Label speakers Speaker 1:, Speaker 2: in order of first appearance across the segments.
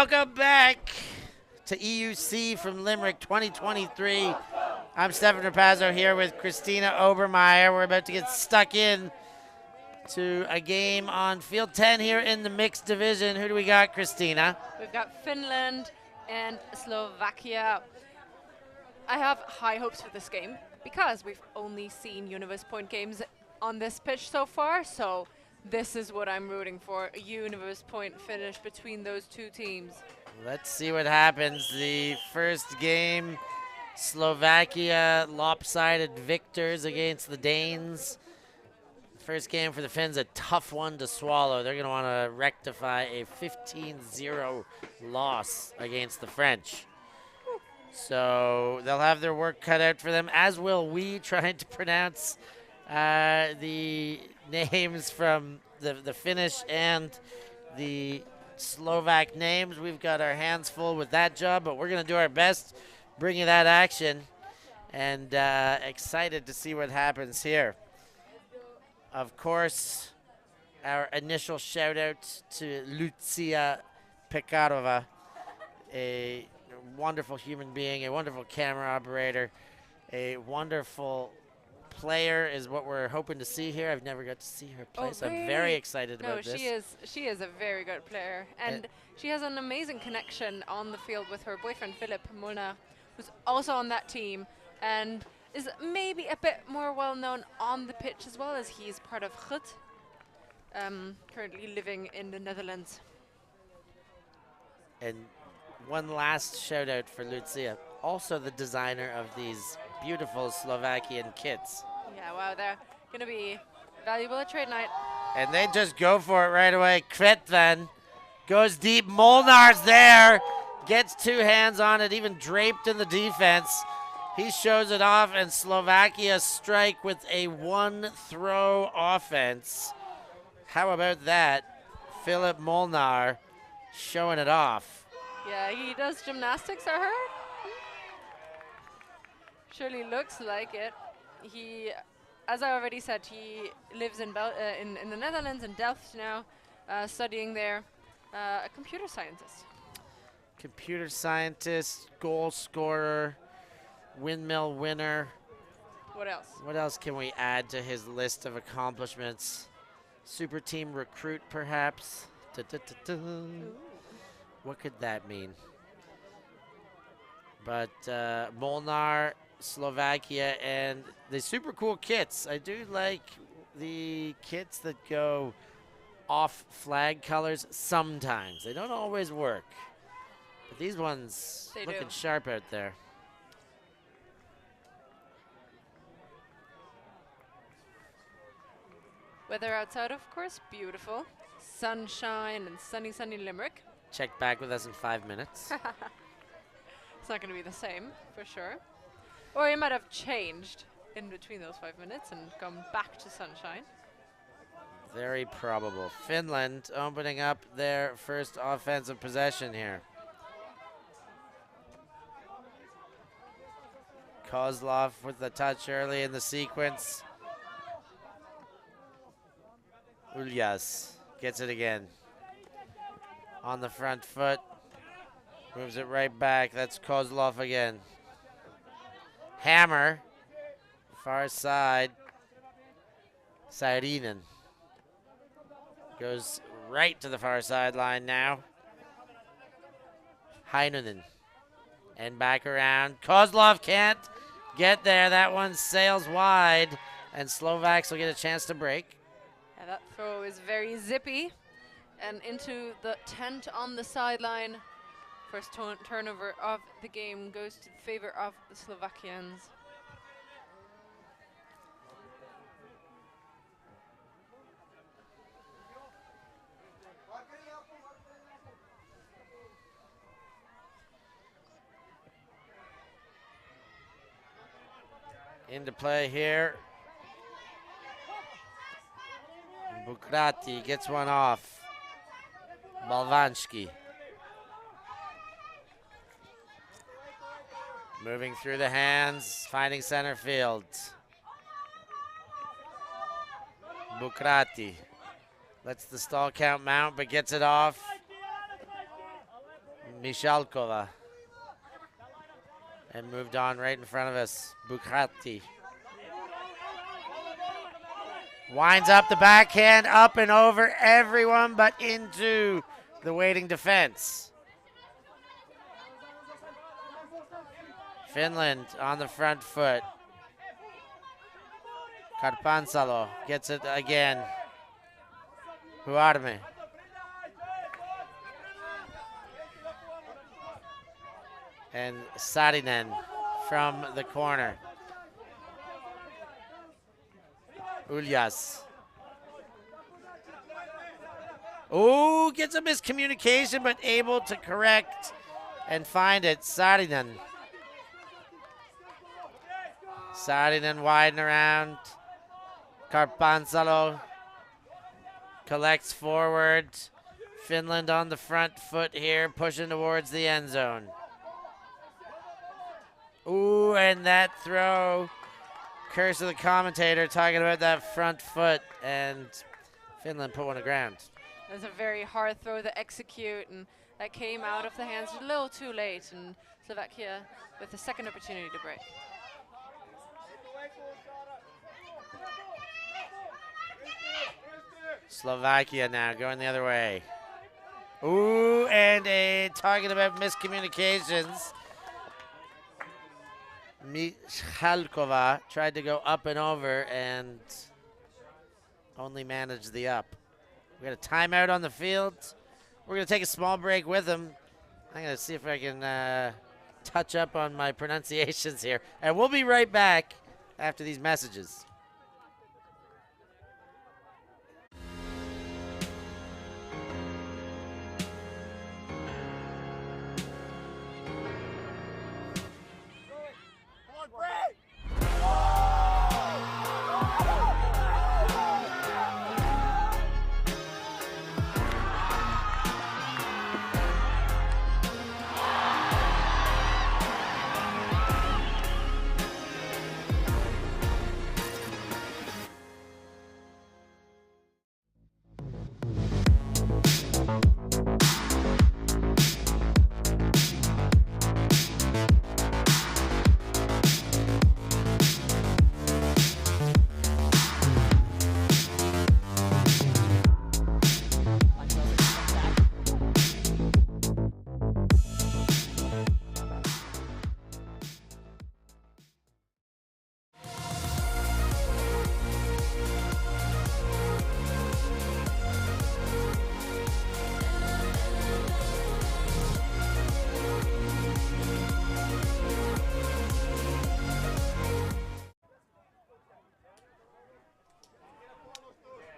Speaker 1: Welcome back to EUC from Limerick 2023. I'm Stefan Rapazzo here with Christina Obermeyer. We're about to get stuck in to a game on field 10 here in the mixed division. Who do we got, Christina?
Speaker 2: We've got Finland and Slovakia. I have high hopes for this game because we've only seen Universe Point games on this pitch so far, so this is what I'm rooting for, a Universe Point finish between those two teams.
Speaker 1: Let's see what happens. The first game, Slovakia lopsided victors against the Danes. First game for the Finns, a tough one to swallow. They're going to want to rectify a 15-0 loss against the French. So they'll have their work cut out for them, as will we, trying to pronounce the names from the Finnish and the Slovak names. We've got our hands full with that job, but we're going to do our best, bring you that action, and excited to see what happens here. Of course, our initial shout out to Lucia Pekarova, a wonderful human being, a wonderful camera operator, a wonderful player is what we're hoping to see here. I've never got to see her play, so I'm very excited about this.
Speaker 2: She is a very good player, and she has an amazing connection on the field with her boyfriend Philip Molnar, who's also on that team, and is maybe a bit more well known on the pitch as well, as he's part of Gut, currently living in the Netherlands.
Speaker 1: And one last shout out for Lucia, also the designer of these beautiful Slovakian kits.
Speaker 2: Yeah, wow, they're going to be valuable at trade night.
Speaker 1: And they just go for it right away. Kretvan goes deep. Molnar's there, gets two hands on it, even draped in the defense. He shows it off, and Slovakia strike with a one-throw offense. How about that? Philip Molnar showing it off.
Speaker 2: Yeah, he does gymnastics, I heard. Surely looks like it. He, as I already said, he lives in the Netherlands, in Delft now, studying there. A computer scientist.
Speaker 1: Computer scientist, goal scorer, windmill winner.
Speaker 2: What else?
Speaker 1: What else can we add to his list of accomplishments? Super team recruit, perhaps. What could that mean? But Molnar, Slovakia, and the super cool kits. I do like the kits that go off flag colors sometimes. They don't always work. But these ones looking sharp out there.
Speaker 2: Weather outside, of course, beautiful. Sunshine and sunny Limerick.
Speaker 1: Check back with us in 5 minutes.
Speaker 2: It's not going to be the same, for sure. Or it might have changed in between those 5 minutes and gone back to sunshine.
Speaker 1: Very probable. Finland opening up their first offensive possession here. Kozlov with the touch early in the sequence. Ulyas gets it again. On the front foot. Moves it right back. That's Kozlov again. Hammer. Far side. Saarinen. Goes right to the far sideline now. Heinonen. And back around. Kozlov can't get there. That one sails wide. And Slovaks will get a chance to break.
Speaker 2: Yeah, that throw is very zippy. And into the tent on the sideline. First turnover of the game goes to the favor of the Slovakians.
Speaker 1: Into play here. Bukrati gets one off. Balvanski. Moving through the hands, finding center field. Bukrati lets the stall count mount, but gets it off. Michalkova. And moved on right in front of us, Bukrati. Winds up the backhand, up and over everyone but into the waiting defense. Finland on the front foot. Karpansalo gets it again. Huarme. And Saarinen from the corner. Uljas. Oh, gets a miscommunication, but able to correct and find it. Saarinen. Saarinen widen around. Karpansalo collects forward. Finland on the front foot here, pushing towards the end zone. Ooh, and that throw. Curse of the commentator talking about that front foot, and Finland put one to ground.
Speaker 2: It was a very hard throw to execute, and that came out of the hands a little too late, and Slovakia with a second opportunity to break.
Speaker 1: Slovakia now going the other way. Ooh, and talking about miscommunications. Michalkova tried to go up and over and only managed the up. We got a timeout on the field. We're going to take a small break with them. I'm going to see if I can touch up on my pronunciations here. And we'll be right back after these messages.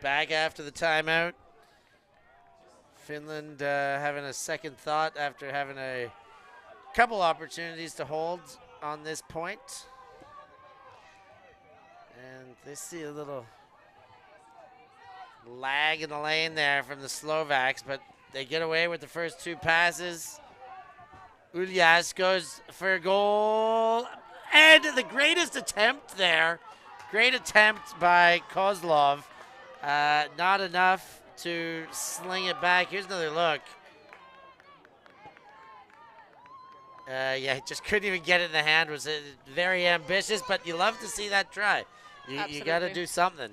Speaker 1: Back after the timeout. Finland having a second thought after having a couple opportunities to hold on this point. And they see a little lag in the lane there from the Slovaks, but they get away with the first two passes. Uljas goes for a goal. And the greatest attempt there. Great attempt by Kozlov. Not enough to sling it back. Here's another look. Yeah, just couldn't even get it in the hand. Was very ambitious, but you love to see that try. You got to do something.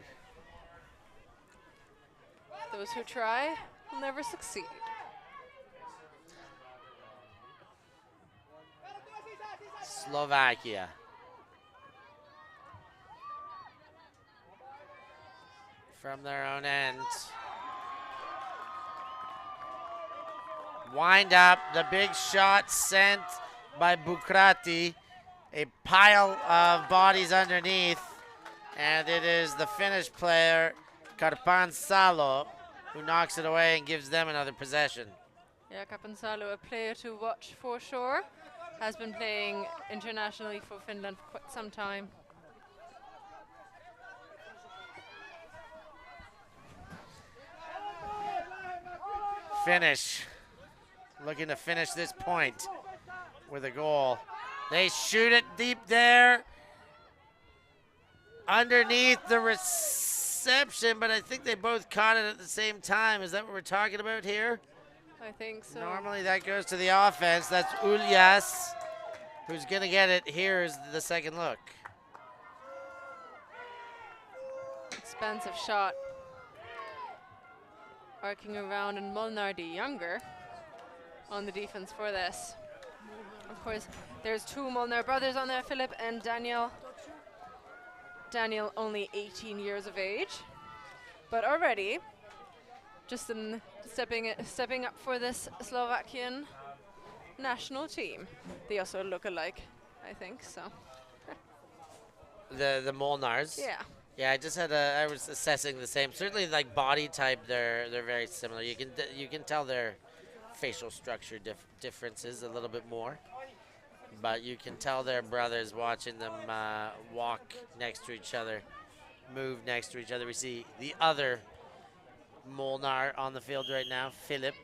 Speaker 2: Those who try will never succeed.
Speaker 1: Slovakia. From their own end. Wind up, the big shot sent by Bukrati. A pile of bodies underneath. And it is the Finnish player, Karpansalo, who knocks it away and gives them another possession.
Speaker 2: Yeah, Karpansalo, a player to watch for sure. Has been playing internationally for Finland for quite some time.
Speaker 1: Finnish looking to finish this point with a goal. They shoot it deep there underneath the reception, but I think they both caught it at the same time. Is that what we're talking about here?
Speaker 2: I think so.
Speaker 1: Normally that goes to the offense. That's Ulyas, who's going to get it. Here's the second look.
Speaker 2: Expensive shot. Arcing around, and Molnar the younger on the defense for this. Of course, there's two Molnar brothers on there, Philip and Daniel. Daniel only 18 years of age, but already just stepping up for this Slovakian national team. They also look alike, I think, so.
Speaker 1: The Molnars.
Speaker 2: Yeah.
Speaker 1: Yeah, I was assessing the same. Certainly, like body type, they're very similar. You can tell their facial structure differences a little bit more, but you can tell they're brothers watching them walk next to each other, move next to each other. We see the other Molnar on the field right now, Philip,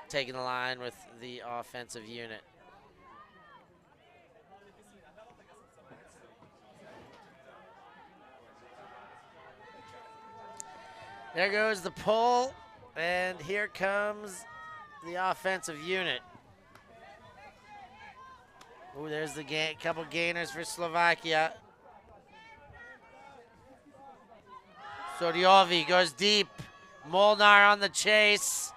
Speaker 1: taking the line with the offensive unit. There goes the pull, and here comes the offensive unit. Oh, there's the couple gainers for Slovakia. Soriovi goes deep. Molnar on the chase.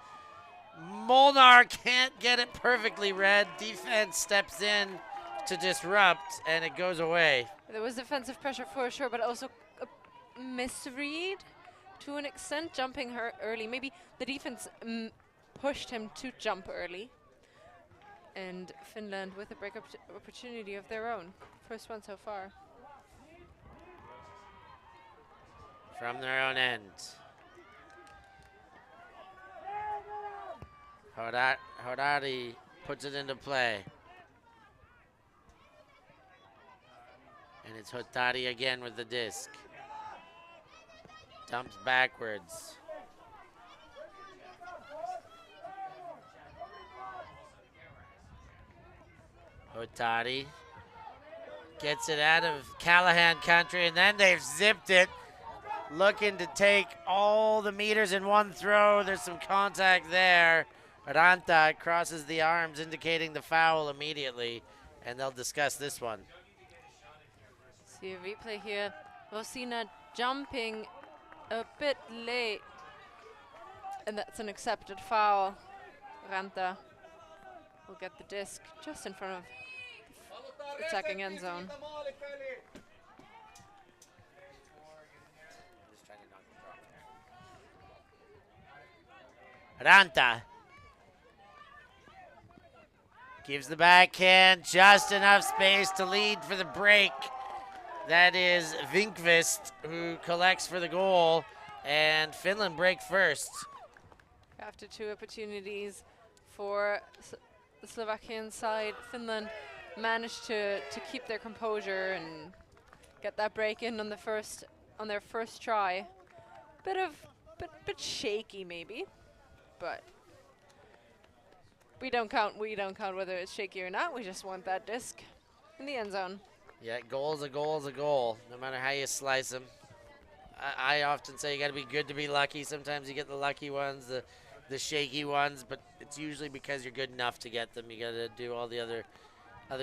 Speaker 1: Molnar can't get it perfectly read. Defense steps in to disrupt, and it goes away.
Speaker 2: There was defensive pressure for sure, but also a misread to an extent, jumping her early. Maybe the defense pushed him to jump early. And Finland with a break opportunity of their own. First one so far.
Speaker 1: From their own end. Hodari puts it into play. And it's Hodari again with the disc. Dumps backwards. Hodari gets it out of Callahan country, and then they've zipped it. Looking to take all the meters in one throw. There's some contact there. Ranta crosses the arms, indicating the foul immediately, and they'll discuss this one.
Speaker 2: See a replay here. Rosina jumping a bit late, and that's an accepted foul. Ranta will get the disc just in front of the attacking end zone.
Speaker 1: Ranta gives the backhand, just enough space to lead for the break. That is Vinkvist who collects for the goal, and Finland break first.
Speaker 2: After two opportunities for the Slovakian side, Finland managed to keep their composure and get that break in on their first try. Bit shaky maybe, but we don't count whether it's shaky or not. We just want that disc in the end zone.
Speaker 1: Yeah, goal is a goal is a goal, no matter how you slice them. I often say you got to be good to be lucky. Sometimes you get the lucky ones, the shaky ones, but it's usually because you're good enough to get them. You got to do all the other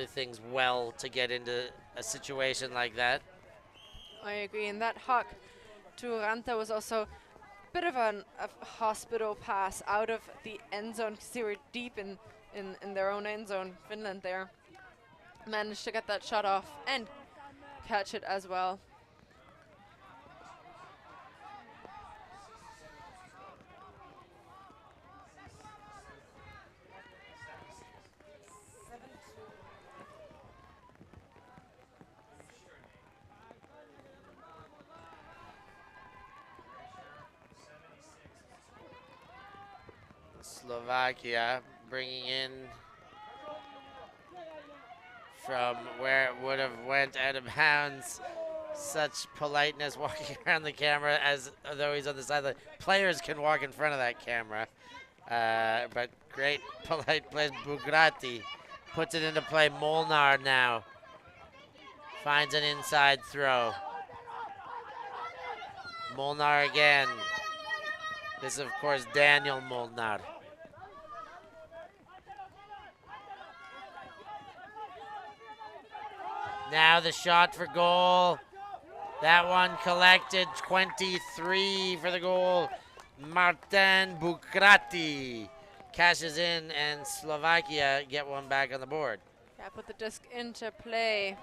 Speaker 1: things well to get into a situation like that.
Speaker 2: I agree, and that huck to Ranta was also a bit of a hospital pass out of the end zone, because they were deep in their own end zone. Finland there managed to get that shot off and catch it as well.
Speaker 1: Slovakia bringing in from where it would have went out of bounds. Such politeness walking around the camera as though he's on the sideline. Players can walk in front of that camera, but great polite play. Bugrati puts it into play. Molnar now finds an inside throw. Molnar again. This is, of course, Daniel Molnar. Now the shot for goal. That one collected. 23 for the goal. Martin Bukrati cashes in, and Slovakia get one back on the board.
Speaker 2: Yeah, put the disc into play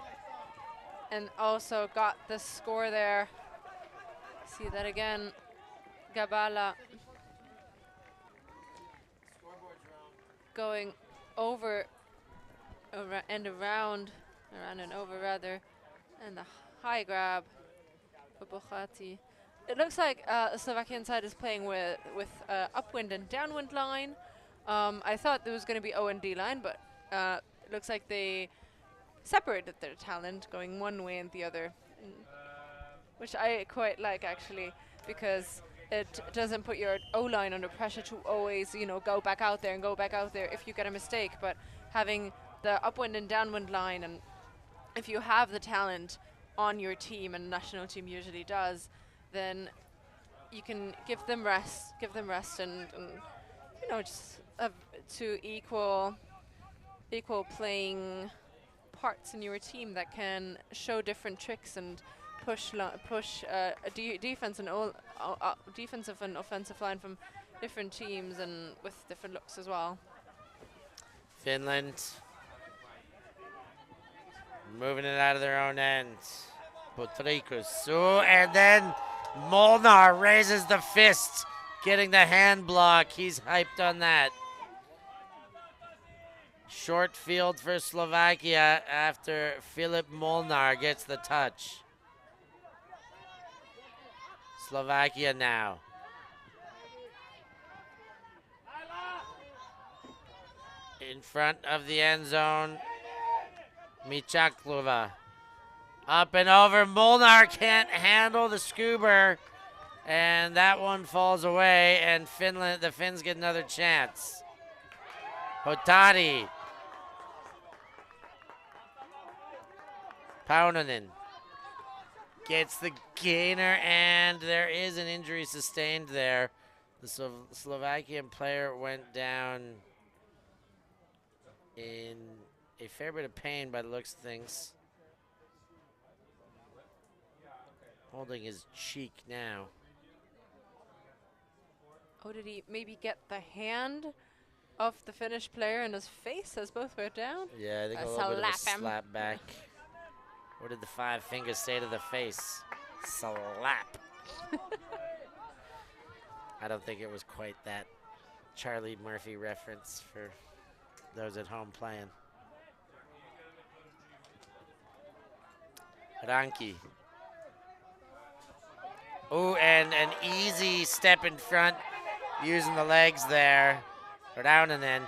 Speaker 2: and also got the score there. See that again. Gabala going over and around and over rather, and the high grab for Bukhati. It looks like the Slovakian side is playing with upwind and downwind line. I thought there was going to be O and D line, but it looks like they separated their talent, going one way and the other, which I quite like actually, because it doesn't put your O-line under pressure to always, go back out there and go back out there if you get a mistake. But having the upwind and downwind line, and if you have the talent on your team, and the national team usually does, then you can give them rest, and just to equal playing parts in your team that can show different tricks and push defense and defensive and offensive line from different teams and with different looks as well.
Speaker 1: Finland moving it out of their own end. Putrikus. And then Molnar raises the fist, getting the hand block. He's hyped on that. Short field for Slovakia after Filip Molnar gets the touch. Slovakia now. In front of the end zone, Michaklova. Up and over. Molnar can't handle the scuba, and that one falls away, and the Finns get another chance. Hotari. Paunonen gets the gainer, and there is an injury sustained there. The Slovakian player went down in a fair bit of pain by the looks of things. Holding his cheek now.
Speaker 2: Oh, did he maybe get the hand of the Finnish player in his face as both went down?
Speaker 1: Yeah, I think a little bit of a slap back. What did the 5 fingers say to the face? Slap. I don't think it was quite that Charlie Murphy reference for those at home playing. Ranki. Oh, and an easy step in front using the legs there. Raunanen.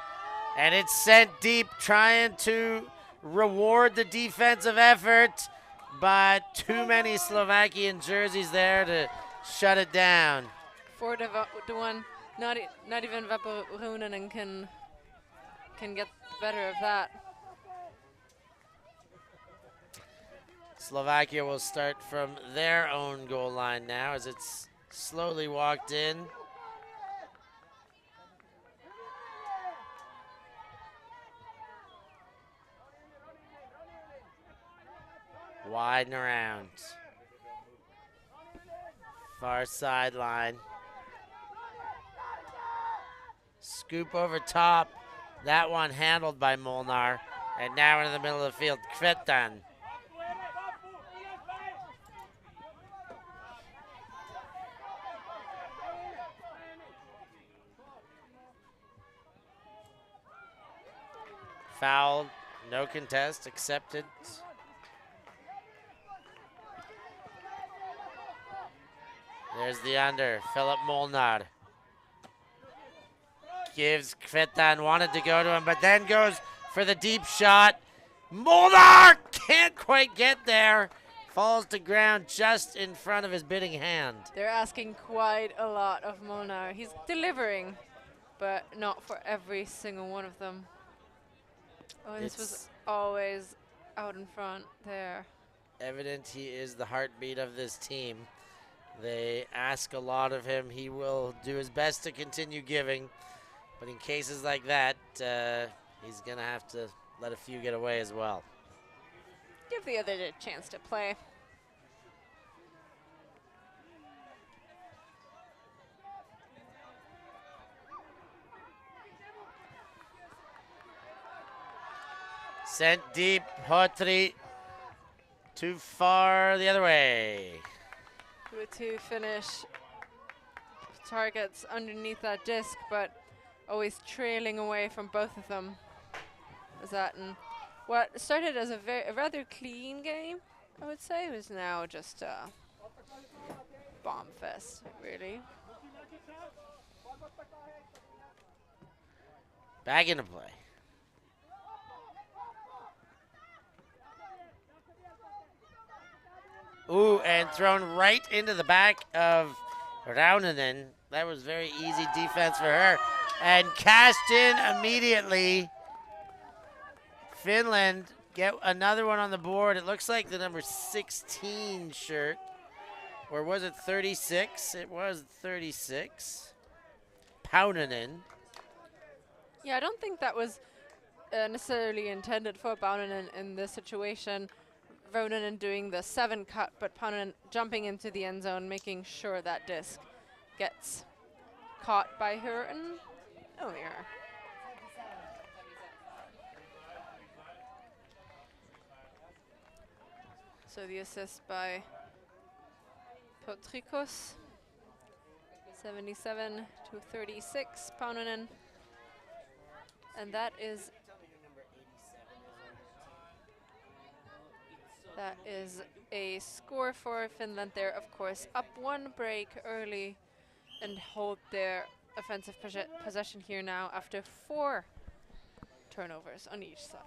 Speaker 1: And it's sent deep, trying to reward the defensive effort, but too many Slovakian jerseys there to shut it down.
Speaker 2: 4-1. Not even Vaporunanen can get better of that.
Speaker 1: Slovakia will start from their own goal line now as it's slowly walked in. Wide and around. Far sideline. Scoop over top. That one handled by Molnar. And now into the middle of the field, Kvetan. Fouled, no contest, accepted. There's the under, Filip Molnar. Gives Kvetan, wanted to go to him, but then goes for the deep shot. Molnar can't quite get there. Falls to ground just in front of his bidding hand.
Speaker 2: They're asking quite a lot of Molnar. He's delivering, but not for every single one of them. Oh, this was always out in front there.
Speaker 1: Evident he is the heartbeat of this team. They ask a lot of him. He will do his best to continue giving. But in cases like that, he's going to have to let a few get away as well.
Speaker 2: Yeah, give the other a chance to play.
Speaker 1: Sent deep, Hotri. Too far the other way.
Speaker 2: 2 finish. Targets underneath that disc, but always trailing away from both of them. Is that in what started as a rather clean game, I would say, was now just a bomb fest, really.
Speaker 1: Back into play. Ooh, and thrown right into the back of Raunanen. That was very easy defense for her. And cashed in immediately. Finland get another one on the board. It looks like the number 16 shirt. Or was it 36? It was 36. Paunanen.
Speaker 2: Yeah, I don't think that was necessarily intended for Paunanen in this situation. Ronanen doing the 7 cut, but Paunanen jumping into the end zone, making sure that disc gets caught by her and only her. So the assist by Potrikos, 77 to 36, Paunanen. And that is a score for Finland. They're, of course, up 1 break early and hold their offensive possession here now after 4 turnovers on each side.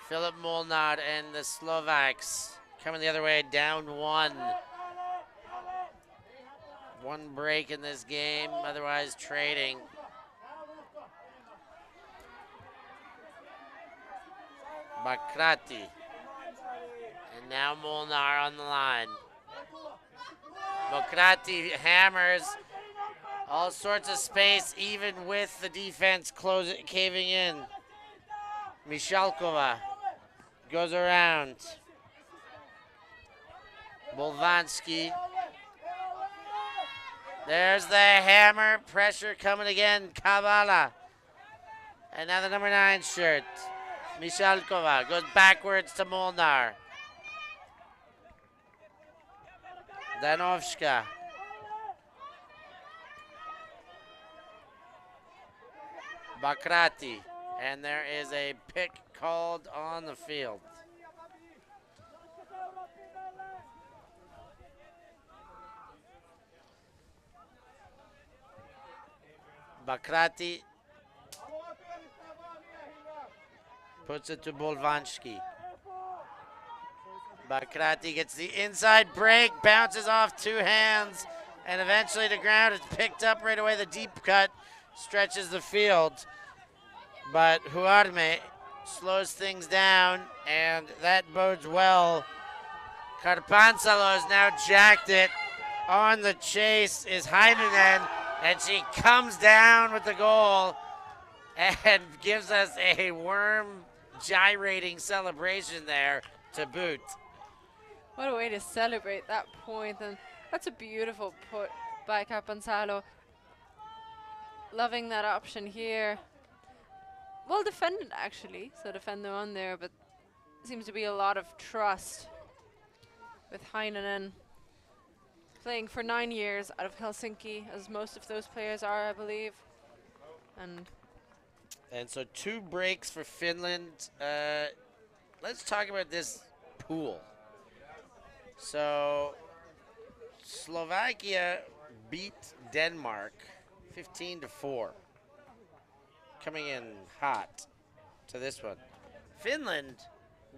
Speaker 1: Philip Molnár and the Slovaks coming the other way, down 1. 1 break in this game, otherwise trading. Bakrati. And now Molnár on the line. Bakrati hammers all sorts of space, even with the defense caving in. Mishalkova goes around. Bolvansky. There's the hammer. Pressure coming again. Kavala. And now the number 9 shirt. Mishalkova goes backwards to Molnár. Danovska. Bakrati. And there is a pick called on the field. Bakrati puts it to Bolvansky. Bakrati gets the inside break, bounces off 2 hands, and eventually to ground. It's picked up right away. The deep cut stretches the field. But Huarme slows things down, and that bodes well. Karpansalo has now jacked it. On the chase is Heinonen, and she comes down with the goal and gives us a worm gyrating celebration there to boot.
Speaker 2: What a way to celebrate that point, and that's a beautiful put by Carpansalo. Loving that option here. Well defended, actually, so defender on there, but seems to be a lot of trust with Heinonen. Playing for 9 years out of Helsinki, as most of those players are, I believe.
Speaker 1: And so 2 breaks for Finland. Let's talk about this pool. So Slovakia beat Denmark 15-4. Coming in hot to this one. Finland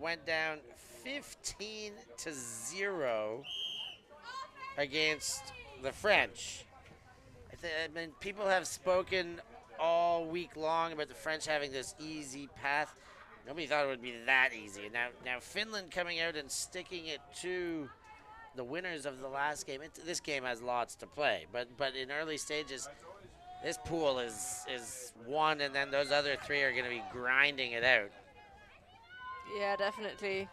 Speaker 1: went down 15-0 against the French. I mean, people have spoken all week long about the French having this easy path. Nobody thought it would be that easy. Now Finland coming out and sticking it to the winners of the last game. This game has lots to play, but in early stages, this pool is one, and then those other three are going to be grinding it out.
Speaker 2: Yeah, definitely.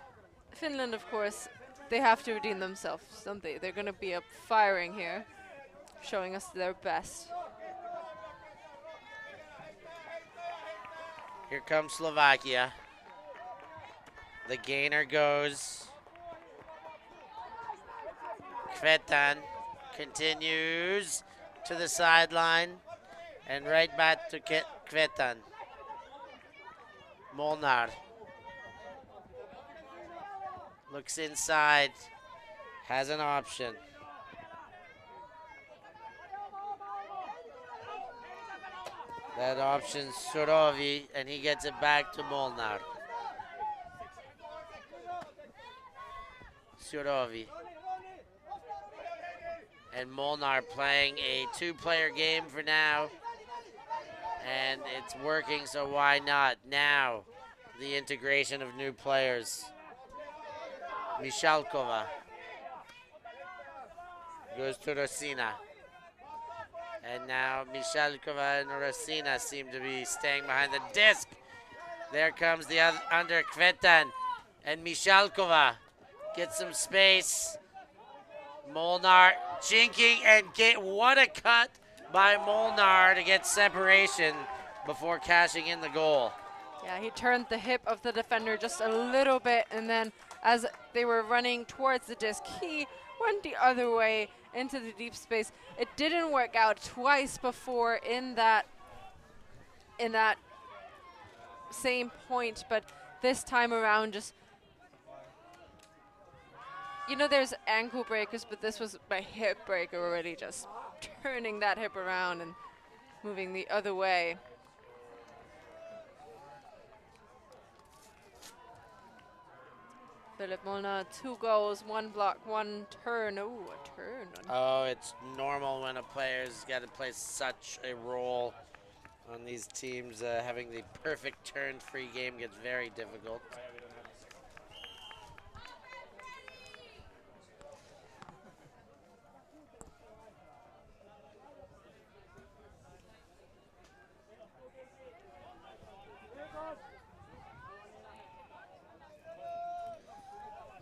Speaker 2: Finland, of course, they have to redeem themselves, don't they? They're going to be up firing here, showing us their best.
Speaker 1: Here comes Slovakia. The gainer goes. Kvetan continues to the sideline and right back to Kvetan. Molnar looks inside, has an option. That option, Surovi, and he gets it back to Molnar. Surovi. And Molnar playing a two-player game for now. And it's working, so why not? Now, the integration of new players. Mishalkova goes to Rosina. And now Mishalkova and Rosina seem to be staying behind the disc. There comes the under Kvetan. And Mishalkova gets some space. Molnar jinking and what a cut by Molnar to get separation before cashing in the goal.
Speaker 2: Yeah, he turned the hip of the defender just a little bit, and then as they were running towards the disc, he went the other way into the deep space. It didn't work out twice before in that same point, but this time around just, you know, there's ankle breakers, but this was my hip breaker already, just turning that hip around and moving the other way. Philip Molnar, 2 goals, 1 block, 1 turn. Oh, a turn.
Speaker 1: Oh, it's normal when a player's got to play such a role on these teams. Having the perfect turn-free game gets very difficult.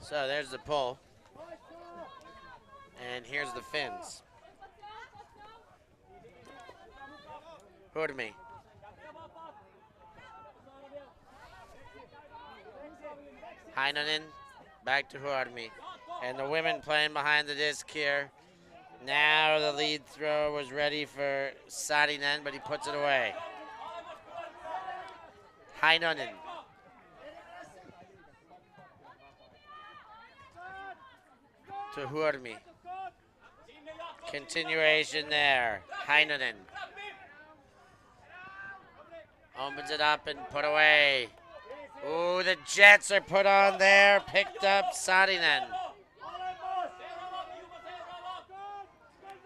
Speaker 1: So there's the pull. And here's the Finns. Hurmi. Heinonen back to Hurmi. And the women playing behind the disc here. Now the lead throw was ready for Saarinen, but he puts it away. Heinonen. To Hurmi. Continuation there. Heinonen. Opens it up and put away. Ooh, the Jets are put on there. Picked up Saarinen.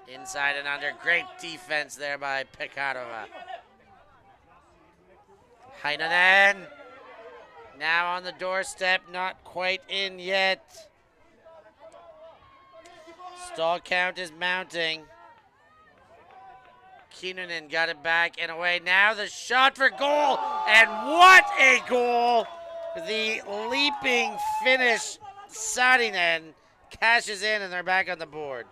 Speaker 1: Inside and under. Great defense there by Pekarova. Heinonen. Now on the doorstep. Not quite in yet. Stall count is mounting. Kinnunen got it back and away. Now the shot for goal. And what a goal. The leaping finish. Saarinen cashes in and they're back on the board.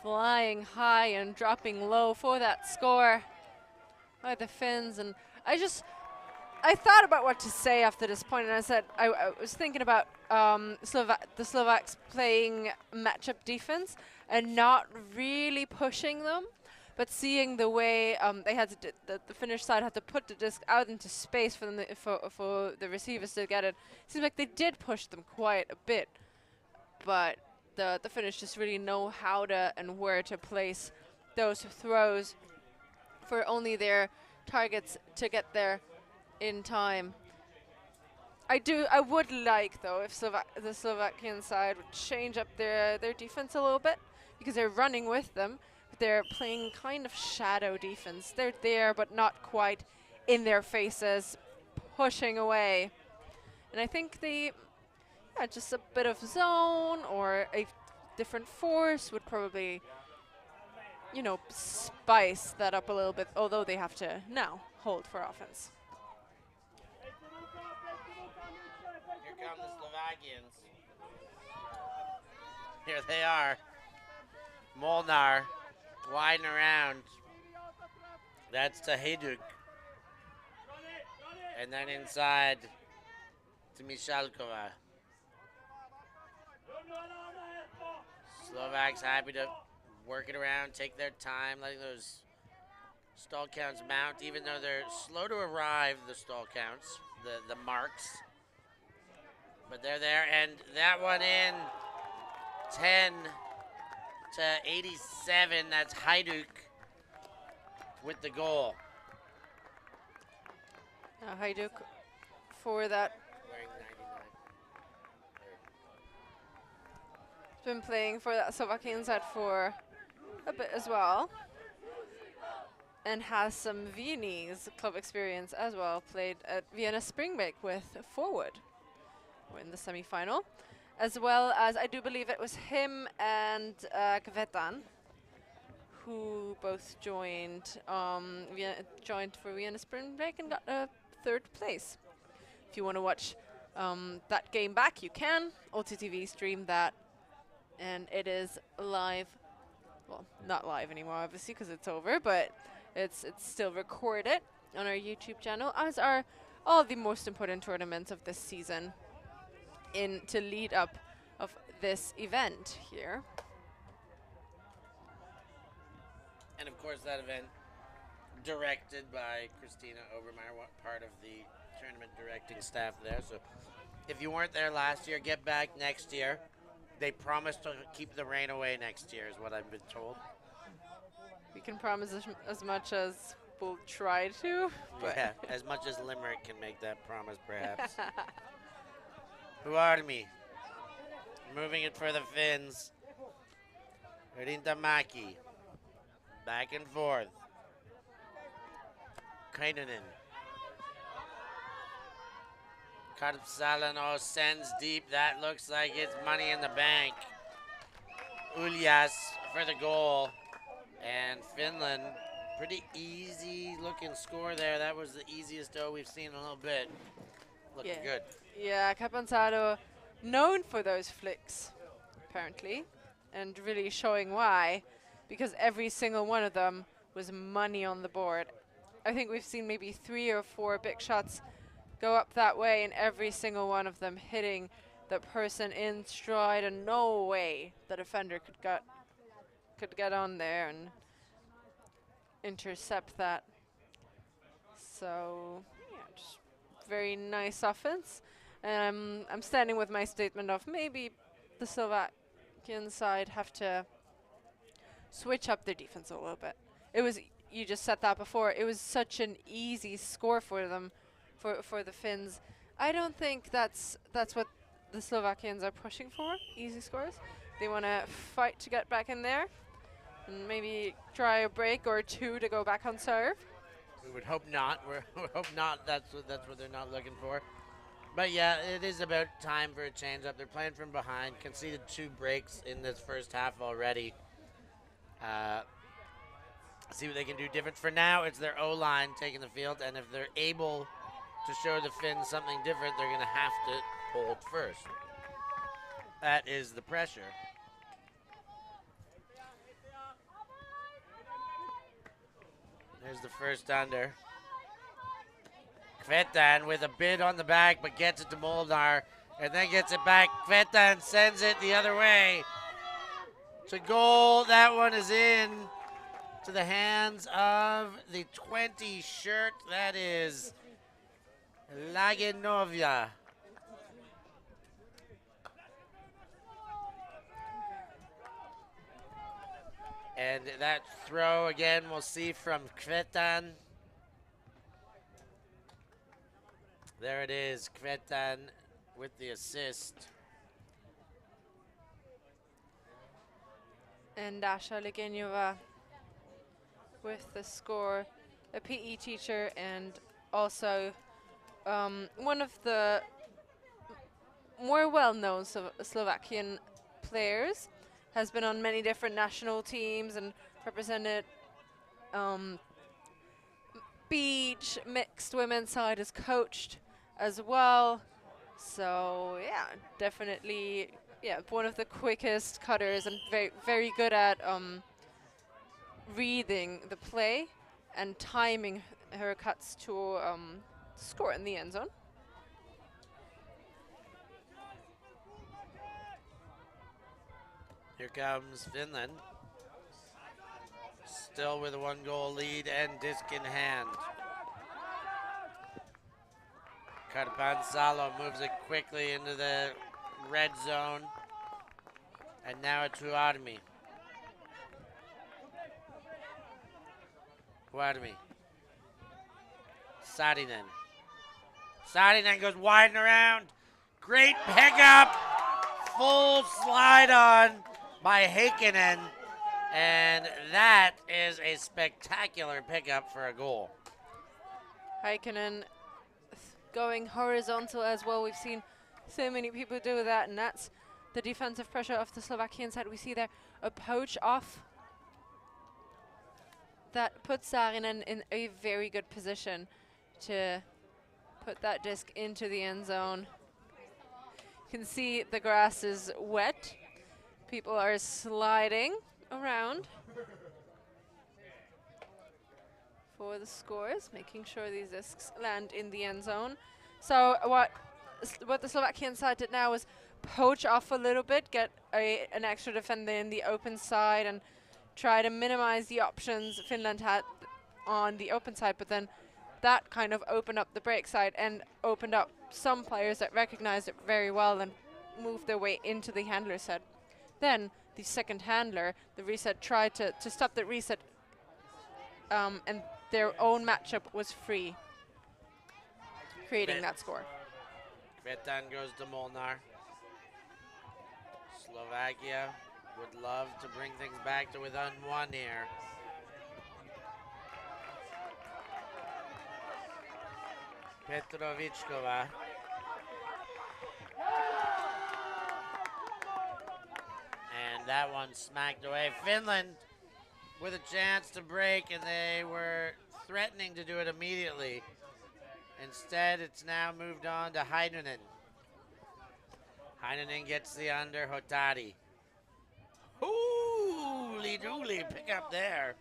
Speaker 2: Flying high and dropping low for that score by the Finns. And I thought about what to say after this point, and I said I was thinking about the Slovaks playing matchup defense and not really pushing them, but seeing the way they had to the Finnish side had to put the disc out into space for them for the receivers to get it. Seems like they did push them quite a bit, but the Finnish just really know how to and where to place those throws for only their targets to get there in time. I would like, though, if the Slovakian side would change up their defense a little bit, because they're running with them, but they're playing kind of shadow defense. They're there, but not quite in their faces, pushing away. And I think just a bit of zone or a different force would probably, you know, spice that up a little bit, although they have to now hold for offense.
Speaker 1: Here come the Slovakians. Here they are. Molnar widen around. That's to Hajduk. And then inside to Michalkova. Slovaks happy to work it around, take their time, letting those stall counts mount, even though they're slow to arrive, the stall counts, the marks. But they're there, and that one in 10 to 87. That's Hajduk with the goal.
Speaker 2: Now Hajduk for that.
Speaker 1: Wearing 99.
Speaker 2: He's been playing for that Slovakian side for a bit as well. And has some Viennese club experience as well. Played at Vienna Spring Break with Forward in the semi-final. As well as, I do believe it was him and Kvetan who both joined for Vienna Spring Break and got a 3rd place. If you want to watch that game back, you can. ULTI.TV streamed that, and it is live. Well, not live anymore, obviously, because it's over, but it's still recorded on our YouTube channel, as are all the most important tournaments of this season to lead up of this event here.
Speaker 1: And of course that event directed by Christina Obermeyer, part of the tournament directing staff there. So if you weren't there last year, get back next year. They promised to keep the rain away next year, is what I've been told.
Speaker 2: We can promise as much as we'll try to. But
Speaker 1: yeah, as much as Limerick can make that promise, perhaps. Huarmi moving it for the Finns. Rintamaki back and forth. Kainanen. Karpsalano sends deep. That looks like it's money in the bank. Ulias for the goal. And Finland, pretty easy looking score there. That was the easiest O we've seen in a little bit. Looking good.
Speaker 2: Yeah, Capanzaro known for those flicks, apparently, and really showing why, because every single one of them was money on the board. I think we've seen maybe 3 or 4 big shots go up that way, and every single one of them hitting the person in stride, and no way the defender could get on there and intercept that. So yeah, just very nice offense. And I'm standing with my statement of maybe the Slovakian side have to switch up their defense a little bit. It was, you just said that before, it was such an easy score for them, for the Finns. I don't think that's what the Slovakians are pushing for, easy scores. They want to fight to get back in there and maybe try a break or 2 to go back on serve.
Speaker 1: We would hope not. We hope not. That's what they're not looking for. But yeah, it is about time for a change up. They're playing from behind, conceded 2 breaks in this first half already. See what they can do different. For now, it's their O-line taking the field, and if they're able to show the Finns something different, they're going to have to hold first. That is the pressure. There's the first under. Kvetan with a bid on the back, but gets it to Molnar, and then gets it back. Kvetan sends it the other way to goal. That one is in to the hands of the 20 shirt. That is Lagenovia. And that throw again we'll see from Kvetan. There it is, Kvetan with the assist.
Speaker 2: And Dasha Legenova with the score, a PE teacher and also one of the more well-known Slovakian players. has been on many different national teams and represented um, beach, mixed women's side, is coached as well. So yeah, definitely, yeah, one of the quickest cutters and very, very good at reading the play and timing her cuts to score in the end zone.
Speaker 1: Here comes Finland. Still with a 1-goal lead and disc in hand. Carpansalo moves it quickly into the red zone. And now it's Huarmi. Huarmi. Saarinen. Saarinen goes wide and around. Great pickup. Full slide on by Heikkinen. And that is a spectacular pickup for a goal.
Speaker 2: Heikkinen going horizontal as well. We've seen so many people do that, and that's the defensive pressure of the Slovakian side. We see there a poach off that puts Saarinen in a very good position to put that disc into the end zone. You can see the grass is wet. People are sliding around for the scores, making sure these discs land in the end zone. So what the Slovakian side did now was poach off a little bit, get an extra defender in the open side and try to minimize the options Finland had on the open side, but then that kind of opened up the break side and opened up some players that recognized it very well and moved their way into the handler set. Then the second handler, the reset, tried to stop the reset, and their own matchup was free, creating that score.
Speaker 1: Betan goes to Molnar. Slovakia would love to bring things back to within one here. Petrovichkova. And that one smacked away. Finland with a chance to break, and they were threatening to do it immediately. Instead, it's now moved on to Heinonen. Heinonen gets the under. Hotari. Holy dooly, pick up there.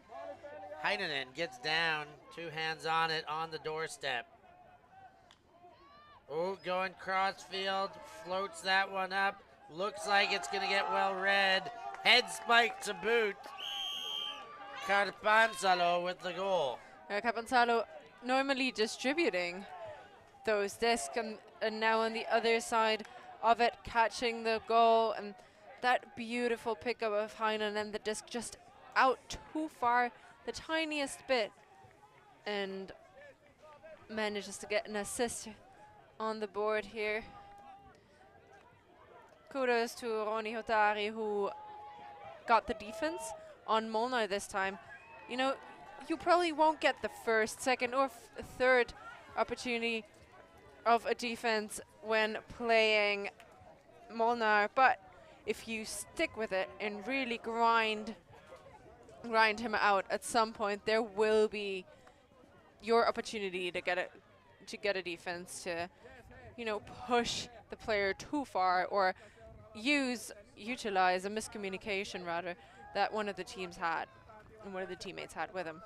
Speaker 1: Heinonen gets down, 2 hands on it on the doorstep. Oh, going crossfield, floats that one up. Looks like it's going to get well read. Head spike to boot. Carpansalo with the goal.
Speaker 2: Carpansalo normally distributing those discs, and now on the other side of it, catching the goal, and that beautiful pickup of Heinonen, and the disc just out too far, the tiniest bit, and manages to get an assist on the board here. Kudos to Roni Hotari, who got the defense on Molnar this time. You know, you probably won't get the first, second, or third opportunity of a defense when playing Molnar, but if you stick with it and really grind him out, at some point there will be your opportunity to get a defense to, you know, push the player too far or utilize a miscommunication rather that one of the teams had and one of the teammates had with him.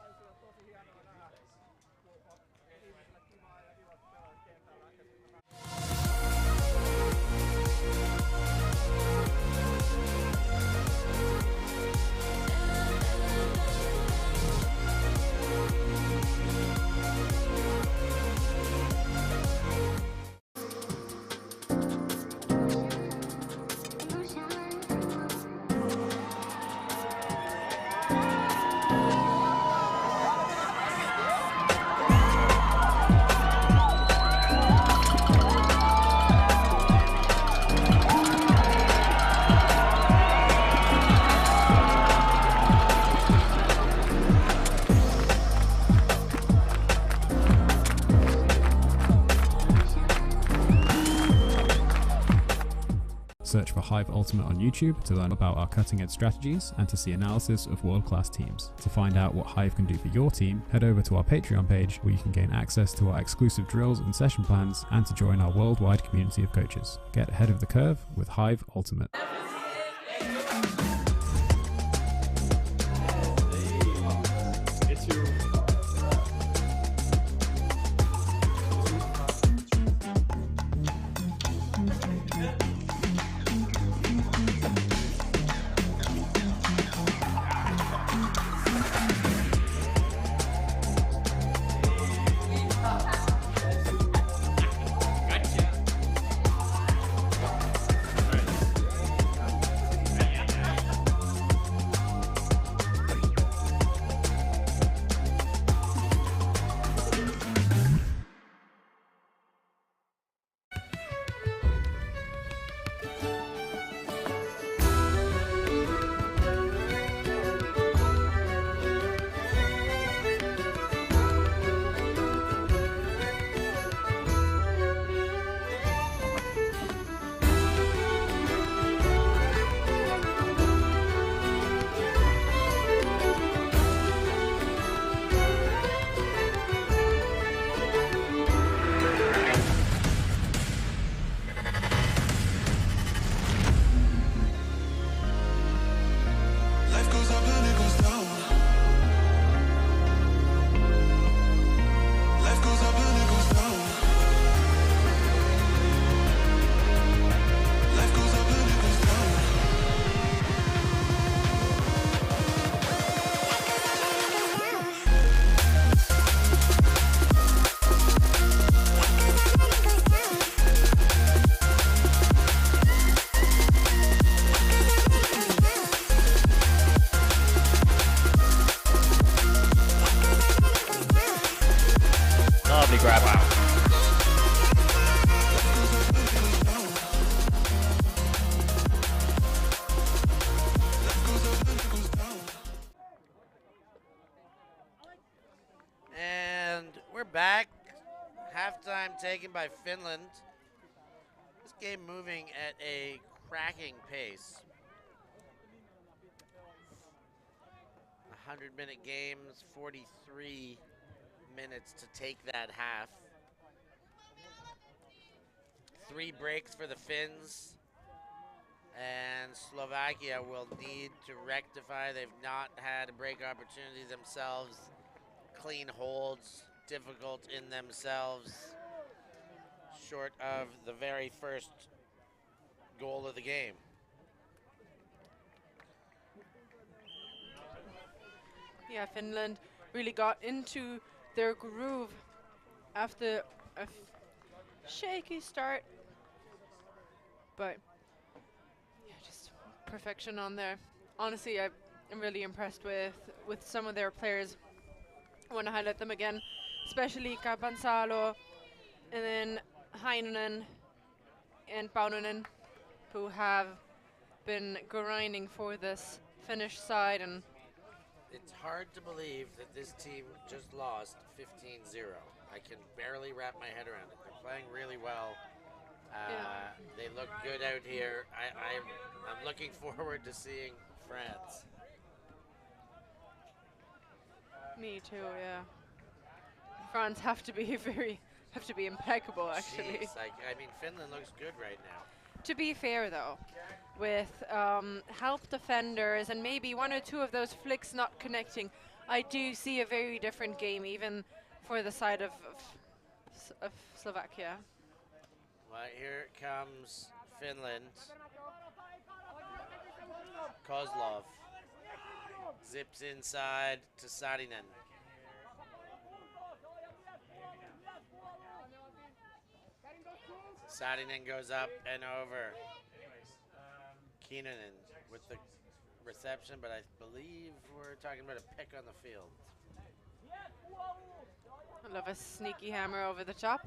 Speaker 3: Search for Hive Ultimate on YouTube to learn about our cutting-edge strategies and to see analysis of world-class teams. To find out what Hive can do for your team, head over to our Patreon page where you can gain access to our exclusive drills and session plans and to join our worldwide community of coaches. Get ahead of the curve with Hive Ultimate.
Speaker 1: Lovely grab out. And we're back. Halftime taken by Finland. This game moving at a cracking pace. 100-minute games, 43 minutes to take that half. 3 breaks for the Finns, and Slovakia will need to rectify. They've not had a break opportunity themselves. Clean holds, difficult in themselves, short of the very first goal of the game.
Speaker 2: Yeah, Finland really got into their groove after a shaky start, but yeah, just perfection on there. Honestly, I'm really impressed with some of their players. I want to highlight them again, especially Kapansalo, and then Heinonen and Paunonen, who have been grinding for this Finnish side. And
Speaker 1: it's hard to believe that this team just lost 15-0. I can barely wrap my head around it. They're playing really well. They look good out here. I'm looking forward to seeing France.
Speaker 2: Me too, yeah. France have to be impeccable, actually.
Speaker 1: Jeez, I mean, Finland looks good right now.
Speaker 2: To be fair, though, with help defenders and maybe 1 or 2 of those flicks not connecting, I do see a very different game, even for the side of Slovakia.
Speaker 1: Well, here comes Finland. Kozlov zips inside to Saarinen. Saarinen goes up and over. Keenanen with the reception, but I believe we're talking about a pick on the field.
Speaker 2: I love a sneaky hammer over the top.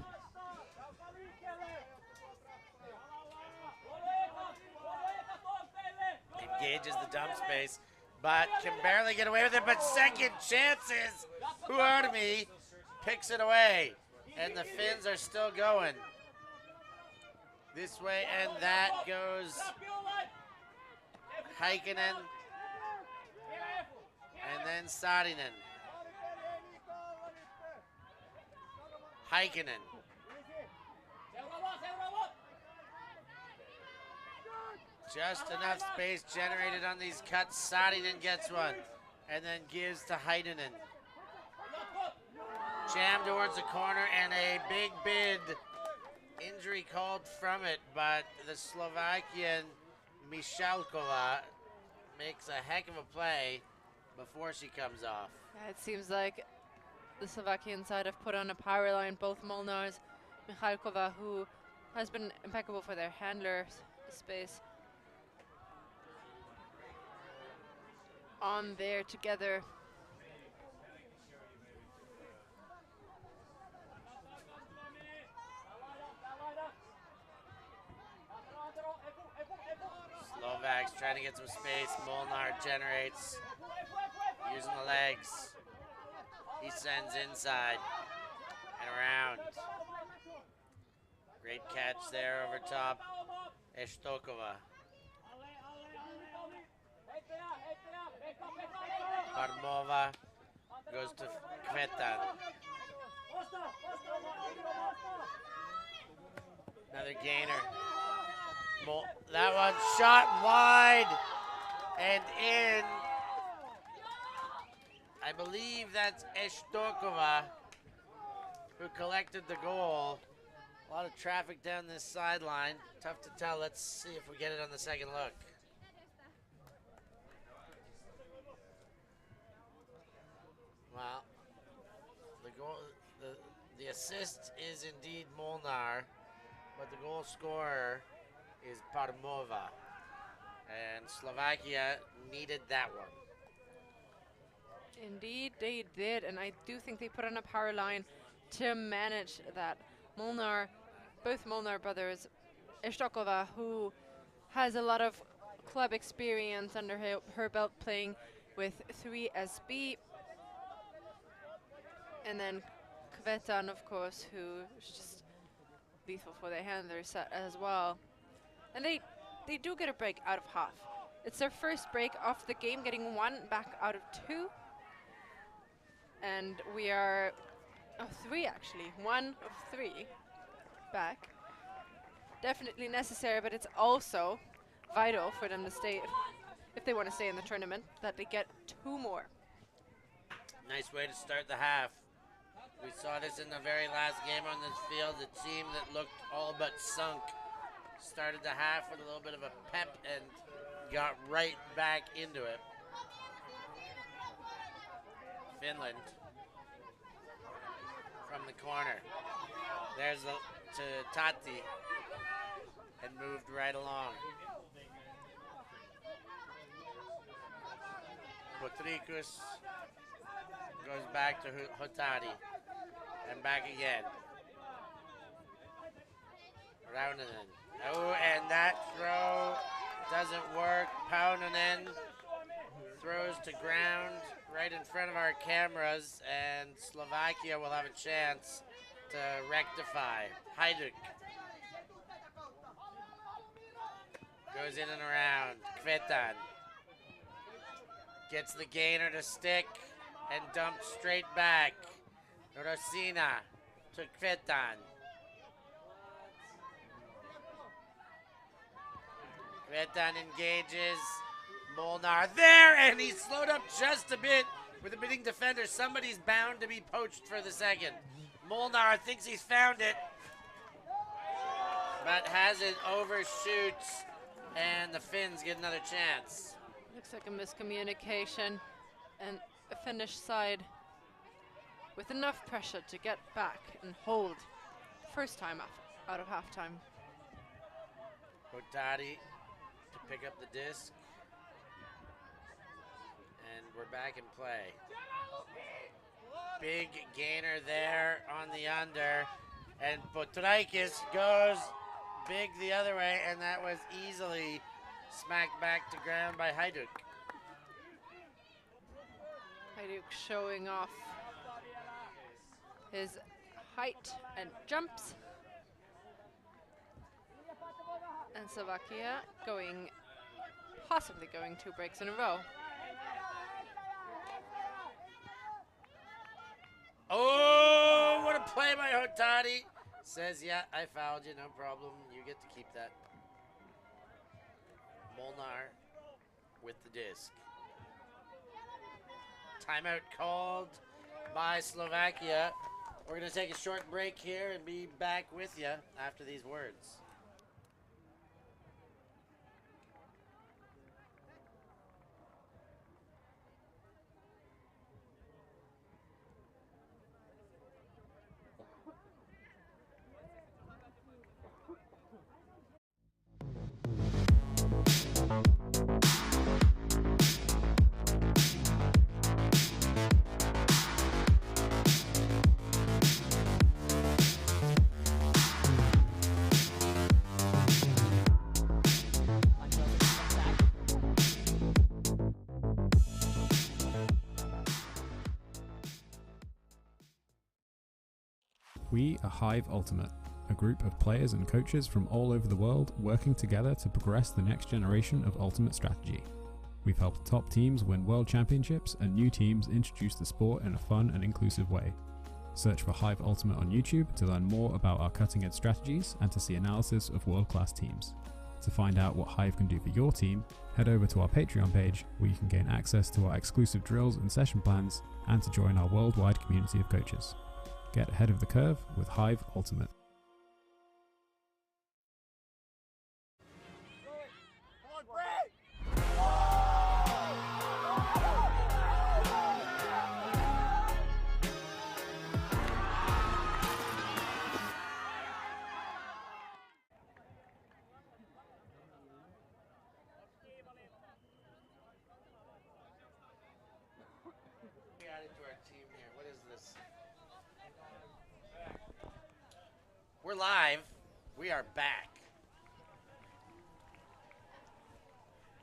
Speaker 1: Engages the dump space, but can barely get away with it. But second chances, Huarmi picks it away, and the Finns are still going. This way, and that goes Heikkinen, and then Saarinen. Heikkinen. Just enough space generated on these cuts. Saarinen gets one, and then gives to Heinonen. Jam towards the corner, and a big bid. Injury called from it, but the Slovakian Michalkova makes a heck of a play before she comes off.
Speaker 2: Yeah, it seems like the Slovakian side have put on a power line. Both Molnar's, Michalkova, who has been impeccable for their handler space, on there together.
Speaker 1: Slovaks trying to get some space. Molnar generates using the legs. He sends inside and around. Great catch there over top. Estokova. Parmova goes to Kvetan. Another gainer. That one shot wide and in. I believe that's Estokova who collected the goal. A lot of traffic down this sideline. Tough to tell. Let's see if we get it on the second look. Well, the goal, the assist is indeed Molnar, but the goal scorer is Parmova, and Slovakia needed that one.
Speaker 2: Indeed, they did, and I do think they put on a power line to manage that. Molnar, both Molnar brothers, Estokova, who has a lot of club experience under her belt playing with 3SB, and then Kvetan, of course, who is just lethal for their handler set as well. And they do get a break out of half. It's their first break of the game, getting one back out of two. And we are, three actually, 1 of 3 back. Definitely necessary, but it's also vital for them to stay, if they want to stay in the tournament, that they get 2 more.
Speaker 1: Nice way to start the half. We saw this in the very last game on this field. The team that looked all but sunk started the half with a little bit of a pep and got right back into it. Finland from the corner. There's to Tati and moved right along. Potrikus goes back to Hotari and back again. Raunanen. Oh, and that throw doesn't work. Paunanen throws to ground right in front of our cameras, and Slovakia will have a chance to rectify. Hajduk goes in and around. Kvetan gets the gainer to stick and dumps straight back. Rosina to Kvetan. Kvetan engages. Molnar there, and he's slowed up just a bit with a bidding defender. Somebody's bound to be poached for the second. Molnar thinks he's found it, but has it overshoots, and the Finns get another chance.
Speaker 2: Looks like a miscommunication, and a Finnish side with enough pressure to get back and hold first time out of halftime.
Speaker 1: Hotari to pick up the disc. And we're back in play. Big gainer there on the under. And Potraikis goes big the other way, and that was easily smacked back to ground by Hajduk.
Speaker 2: Hajduk showing off his height and jumps. Slovakia possibly going 2 breaks in a row.
Speaker 1: Oh, what a play by Hotadi. Says, yeah, I fouled you, no problem. You get to keep that. Molnar with the disc. Timeout called by Slovakia. We're going to take a short break here and be back with you after these words.
Speaker 3: We are Hive Ultimate, a group of players and coaches from all over the world working together to progress the next generation of Ultimate strategy. We've helped top teams win world championships and new teams introduce the sport in a fun and inclusive way. Search for Hive Ultimate on YouTube to learn more about our cutting edge strategies and to see analysis of world-class teams. To find out what Hive can do for your team, head over to our Patreon page where you can gain access to our exclusive drills and session plans and to join our worldwide community of coaches. Get ahead of the curve with Hive Ultimate.
Speaker 1: We added to our team here. What is this? We're live. We are back.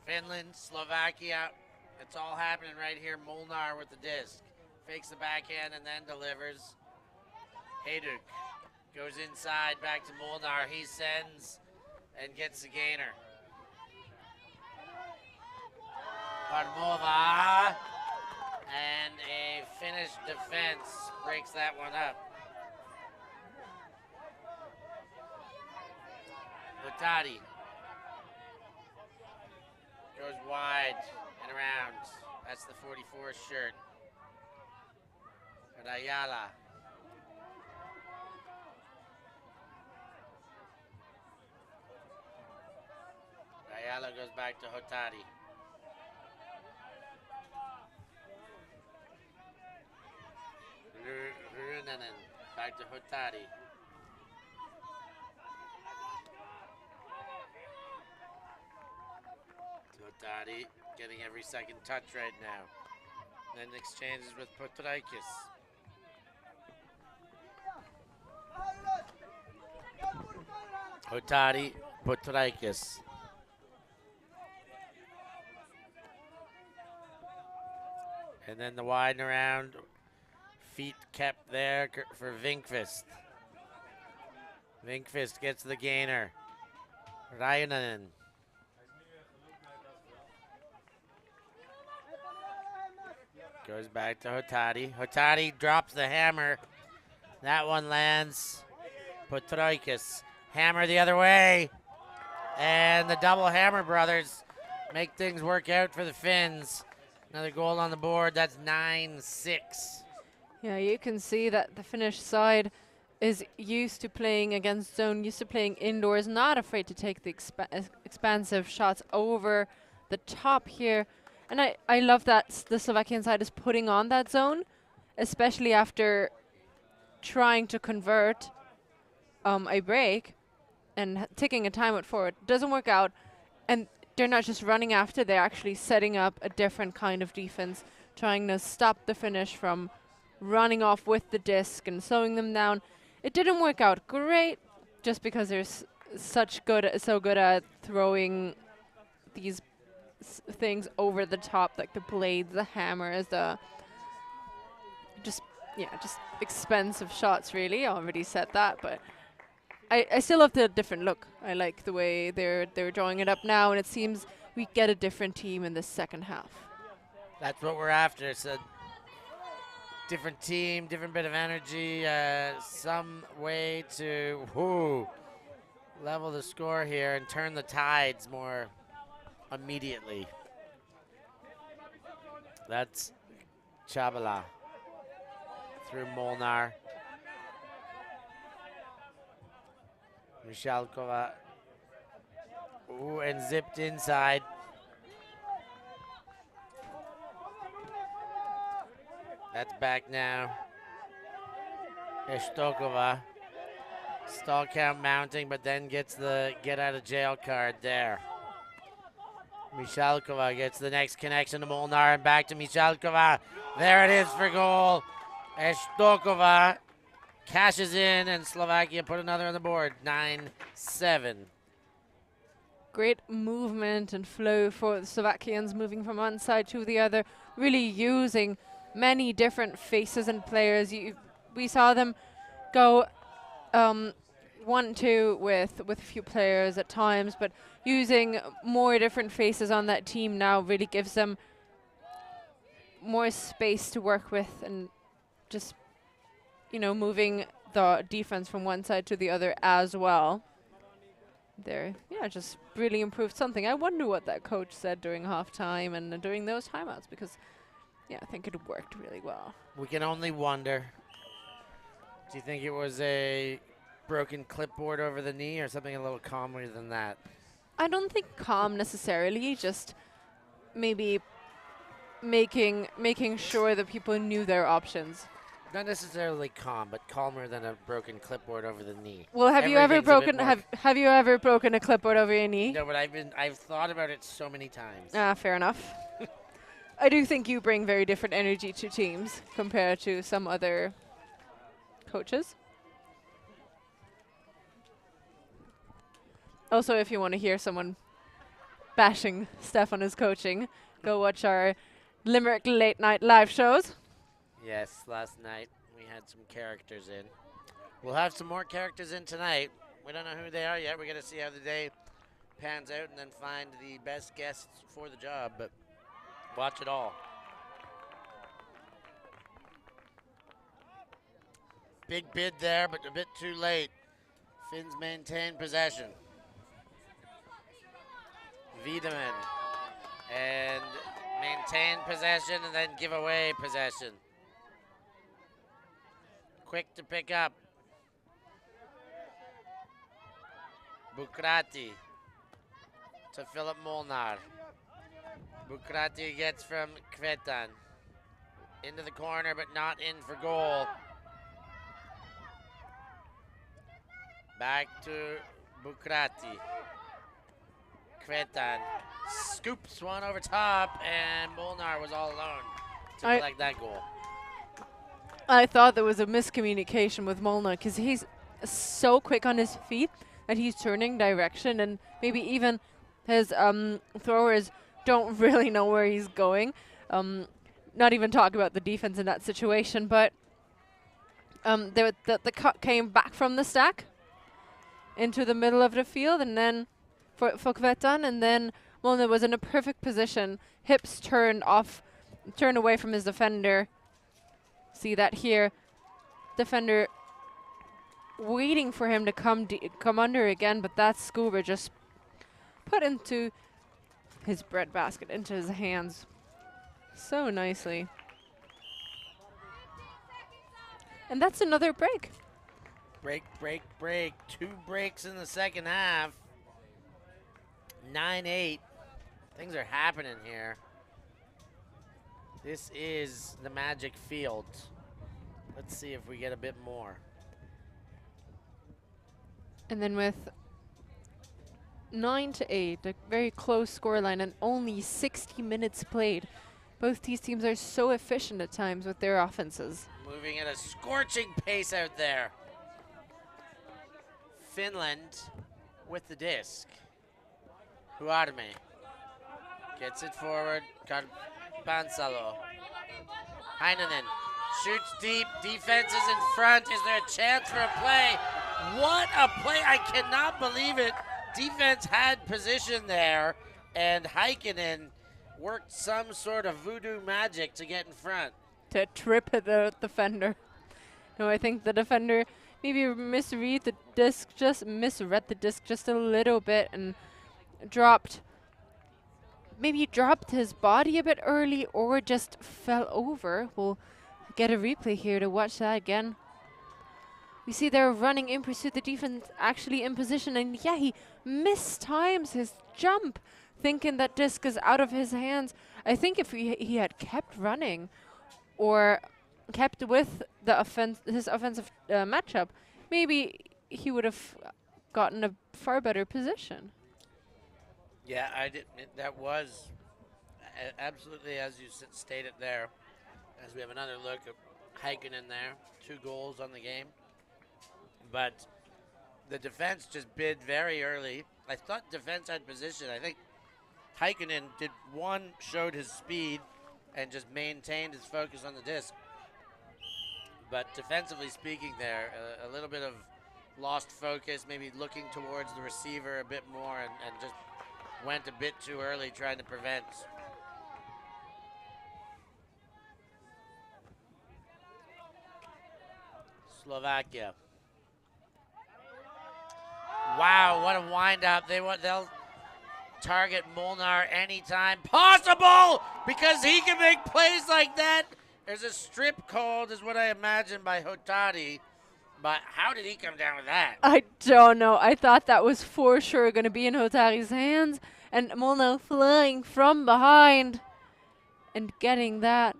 Speaker 1: Finland, Slovakia. It's all happening right here. Molnar with the disc. Fakes the backhand and then delivers. Hayduk goes inside back to Molnar. He sends and gets the gainer. Parmova. And a Finnish defense breaks that one up. Hotadi goes wide and around. That's the 44 shirt. Ayala. Ayala goes back to Hotadi. Runanen back to Hotadi. Hotadi getting every second touch right now. Then exchanges with Potraikis. Hotadi, Potraikis. And then the wide and around. Feet kept there for Vinkvist. Vinkvist gets the gainer. Rainanen. Goes back to Hotadi. Hotadi drops the hammer. That one lands. Potroikis. Hammer the other way. And the double hammer brothers make things work out for the Finns. Another goal on the board. That's 9-6.
Speaker 2: Yeah, you can see that the Finnish side is used to playing against zone, used to playing indoors, not afraid to take the expansive shots over the top here. And I love that the Slovakian side is putting on that zone, especially after trying to convert a break and taking a timeout forward. Doesn't work out, and they're not just running after, they're actually setting up a different kind of defense, trying to stop the Finnish from running off with the disc and slowing them down. It didn't work out great, just because they're so good at throwing these things over the top, like the blades, the hammers, just expensive shots. Really, already said that, but I still love the different look. I like the way they're drawing it up now, and it seems we get a different team in the second half.
Speaker 1: That's what we're after. It's a different team, different bit of energy, some way to level the score here and turn the tides more immediately. That's Chabala through Molnar. Michalkova. Ooh, and zipped inside. That's back now. Estokova. Stall count mounting, but then gets the get out of jail card there. Michalkova gets the next connection to Molnar and back to Michalkova. There it is for goal. Estokova cashes in, and Slovakia put another on the board, 9-7.
Speaker 2: Great movement and flow for the Slovakians, moving from one side to the other, really using many different faces and players. We saw them go 1-2 with a few players at times, but using more different faces on that team now really gives them more space to work with, and just, moving the defense from one side to the other as well. There, just really improved something. I wonder what that coach said during halftime and during those timeouts, because I think it worked really well.
Speaker 1: We can only wonder. Do you think it was a broken clipboard over the knee or something a little calmer than that?
Speaker 2: I don't think calm necessarily, just maybe making sure that people knew their options.
Speaker 1: Not necessarily calm, but calmer than a broken clipboard over the knee.
Speaker 2: Well, have you ever broken a clipboard over your knee?
Speaker 1: No, but I've thought about it so many times.
Speaker 2: Fair enough. I do think you bring very different energy to teams compared to some other coaches. Also, if you want to hear someone bashing Stefan's coaching, go watch our Limerick late night live shows.
Speaker 1: Yes, last night we had some characters in. We'll have some more characters in tonight. We don't know who they are yet. We're going to see how the day pans out and then find the best guests for the job, but watch it all. Big bid there, but a bit too late. Finns maintain possession. Wiedemann, and maintain possession and then give away possession. Quick to pick up. Bukrati to Philip Molnar. Bukrati gets from Kvetan. Into the corner, but not in for goal. Back to Bukrati. Kvetan scoops one over top, and Molnar was all alone to collect that goal.
Speaker 2: I thought there was a miscommunication with Molnar, because he's so quick on his feet that he's turning direction, and maybe even his throwers don't really know where he's going. Not even talk about the defense in that situation, but the cut came back from the stack into the middle of the field, and then for Kvetan, and then Molnar was in a perfect position, hips turned away from his defender. See that here, defender waiting for him to come under again, but that scuba just put into his breadbasket, into his hands so nicely. And that's another break.
Speaker 1: Break. 2 breaks in the second half. 9-8. Things are happening here. This is the Magic Field. Let's see if we get a bit more.
Speaker 2: And then with 9-8, a very close scoreline and only 60 minutes played, both these teams are so efficient at times with their offenses.
Speaker 1: Moving at a scorching pace out there. Finland with the disc. Huarme gets it forward. Pansalo. Heinonen shoots deep. Defense is in front. Is there a chance for a play? What a play. I cannot believe it. Defense had position there, and Heikkinen worked some sort of voodoo magic to get in front.
Speaker 2: To trip the defender. No, I think the defender maybe misread the disc just a little bit and dropped. Maybe he dropped his body a bit early or just fell over. We'll get a replay here to watch that again. We see they're running in pursuit, the defense actually in position, and yeah, he mistimes his jump, thinking that disc is out of his hands. I think if he had kept running or kept with the his offensive matchup, maybe he would have gotten a far better position.
Speaker 1: Yeah, that was absolutely as you stated there. As we have another look at Heikkinen there, 2 goals on the game. But the defense just bid very early. I thought defense had position. I think Heikkinen showed his speed and just maintained his focus on the disc. But defensively speaking there, a little bit of lost focus, maybe looking towards the receiver a bit more and just went a bit too early trying to prevent. Slovakia. Wow, what a wind-up. They'll target Molnar anytime possible because he can make plays like that. There's a strip called, is what I imagine, by Hotari. But how did he come down with that?
Speaker 2: I don't know. I thought that was for sure going to be in Hotari's hands. And Molnar flying from behind and getting that.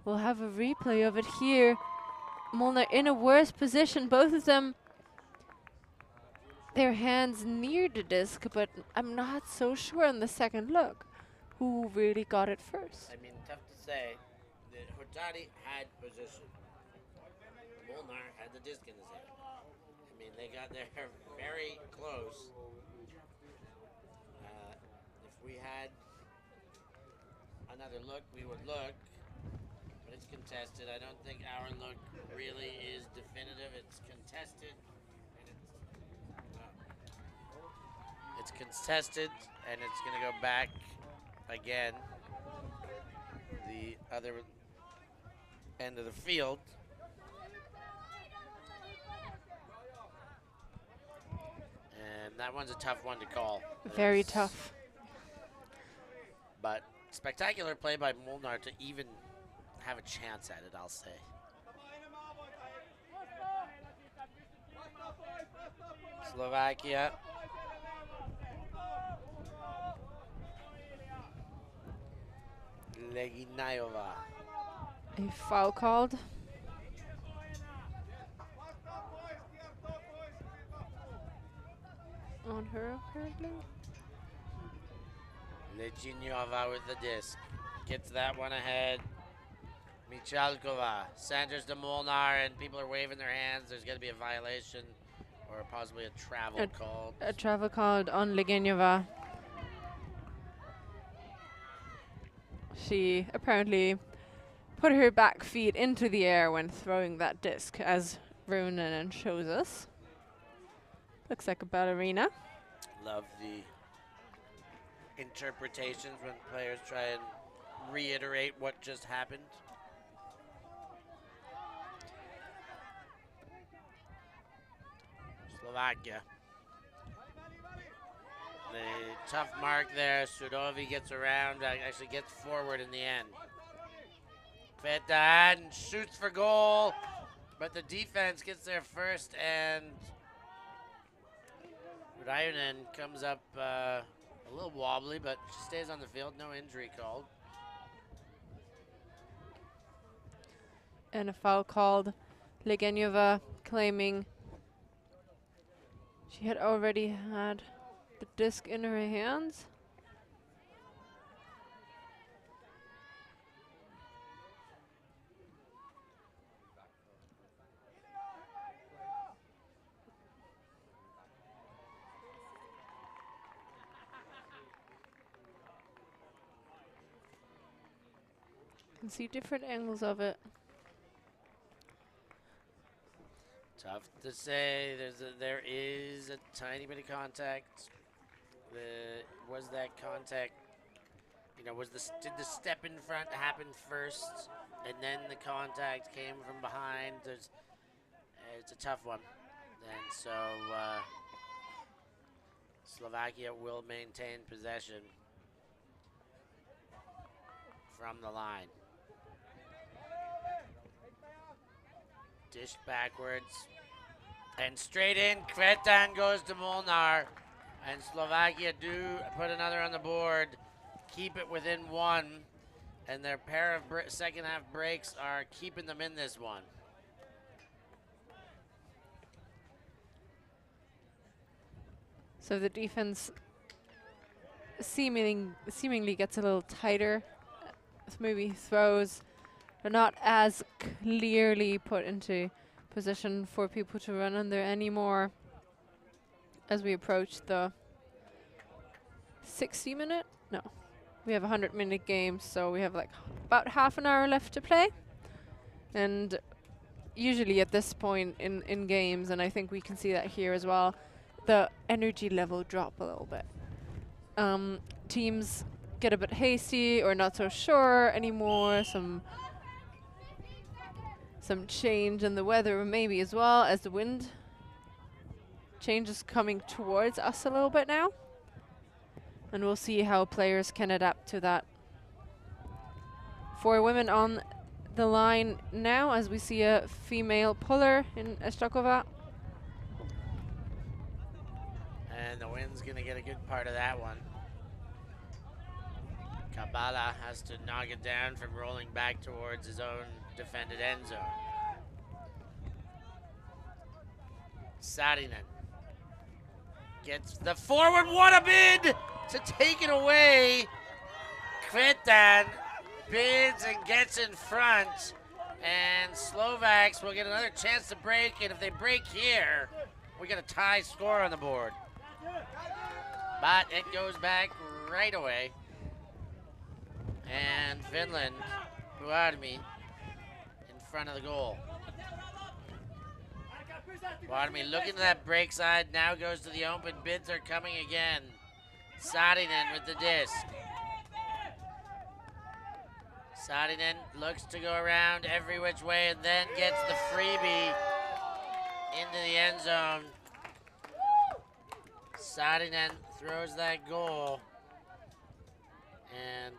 Speaker 2: We'll have a replay of it here. Molnar in a worse position. Both of them, their hands near the disc, but I'm not so sure on the second look who really got it first.
Speaker 1: I mean, tough to say. Hotari had position. Molnar had the disc in his hand. I mean, they got there very close. If we had another look, we would look. But it's contested. I don't think our look really is definitive. It's contested. It's contested, and it's going to go back again. The other end of the field. And that one's a tough one to call.
Speaker 2: Very tough.
Speaker 1: But spectacular play by Molnar to even have a chance at it, I'll say. Slovakia. Leginajova.
Speaker 2: A foul called. On her, apparently.
Speaker 1: Leginajova with the disc. Gets that one ahead. Michalkova. Sanders to Molnar, and people are waving their hands. There's going to be a violation or possibly a travel called.
Speaker 2: A travel called on Leginajova. She apparently put her back feet into the air when throwing that disc, as Ronan shows us. Looks like a ballerina.
Speaker 1: Love the interpretations when players try and reiterate what just happened. Slovakia. The tough mark there. Sudovi gets around, actually gets forward in the end. Fetan shoots for goal, but the defense gets there first, and Raionen comes up a little wobbly, but she stays on the field. No injury called.
Speaker 2: And a foul called. Leginajova claiming she had already had the disc in her hands. Can see different angles of it.
Speaker 1: to say there is a tiny bit of contact. Was that contact? You know, did the step in front happen first, and then the contact came from behind? It's a tough one, and so Slovakia will maintain possession from the line. Dished backwards. And straight in, Kretan goes to Molnar. And Slovakia do put another on the board. Keep it within one. And their pair of second half breaks are keeping them in this one.
Speaker 2: So the defense seemingly gets a little tighter. Maybe throws are not as clearly put into position for people to run under anymore as we approach the 60-minute. No, we have a 100-minute game, so we have like about half an hour left to play. And usually at this point in games, and I think we can see that here as well, the energy level drop a little bit. Teams get a bit hasty or not so sure anymore. Some change in the weather maybe as well, as the wind change is coming towards us a little bit now. And we'll see how players can adapt to that. 4 women on the line now, as we see a female puller in Estrakova.
Speaker 1: And the wind's going to get a good part of that one. Kabala has to knock it down from rolling back towards his own defended end zone. Saarinen gets the forward. What a bid to take it away. Kretan bids and gets in front. And Slovaks will get another chance to break. And if they break here, we get a tie score on the board. But it goes back right away. And Finland, Vuormi, in front of the goal. Vuormi looking to that break side, now goes to the open. Bids are coming again. Saarinen with the disc. Saarinen looks to go around every which way and then gets the freebie into the end zone. Saarinen throws that goal. And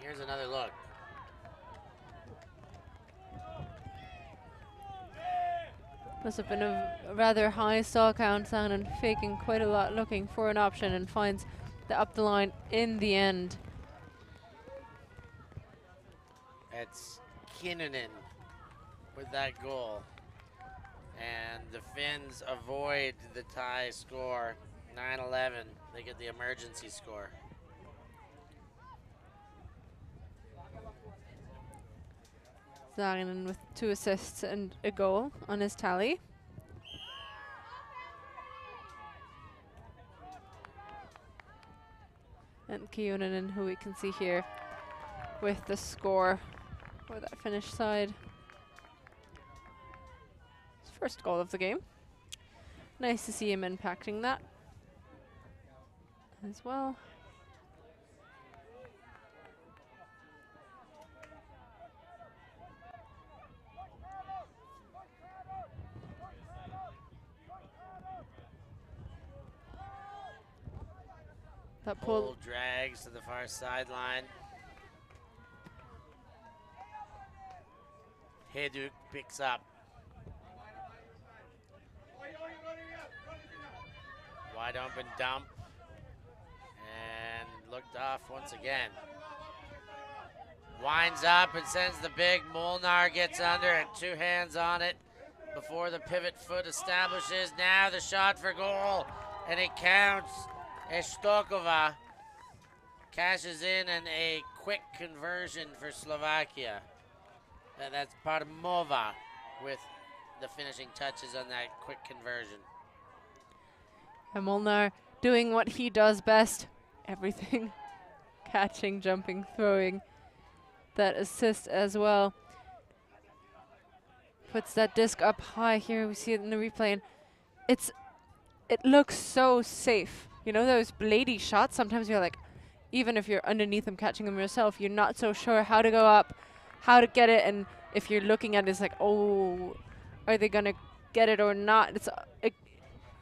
Speaker 1: here's another look.
Speaker 2: Must have been a rather high stall count sound and faking quite a lot, looking for an option, and finds the up the line in the end.
Speaker 1: It's Kinnunen with that goal. And the Finns avoid the tie score, 9-11. They get the emergency score.
Speaker 2: Saarinen with 2 assists and a goal on his tally. And Kinnunen, who we can see here with the score for that Finnish side. His first goal of the game. Nice to see him impacting that as well. That pull
Speaker 1: drags to the far sideline. Heduk picks up. Wide open dump. And looked off once again. Winds up and sends the big. Molnar gets under and 2 hands on it before the pivot foot establishes. Now the shot for goal, and it counts. Estrakova cashes in and a quick conversion for Slovakia. And that's Parmova with the finishing touches on that quick conversion.
Speaker 2: And Molnar doing what he does best, everything. Catching, jumping, throwing. That assist as well. puts that disc up high here. We see it in the replay, and it looks so safe. You know, those bladey shots, sometimes you're like, even if you're underneath them catching them yourself, you're not so sure how to go up, how to get it, and if you're looking at it, it's like, oh, are they going to get it or not?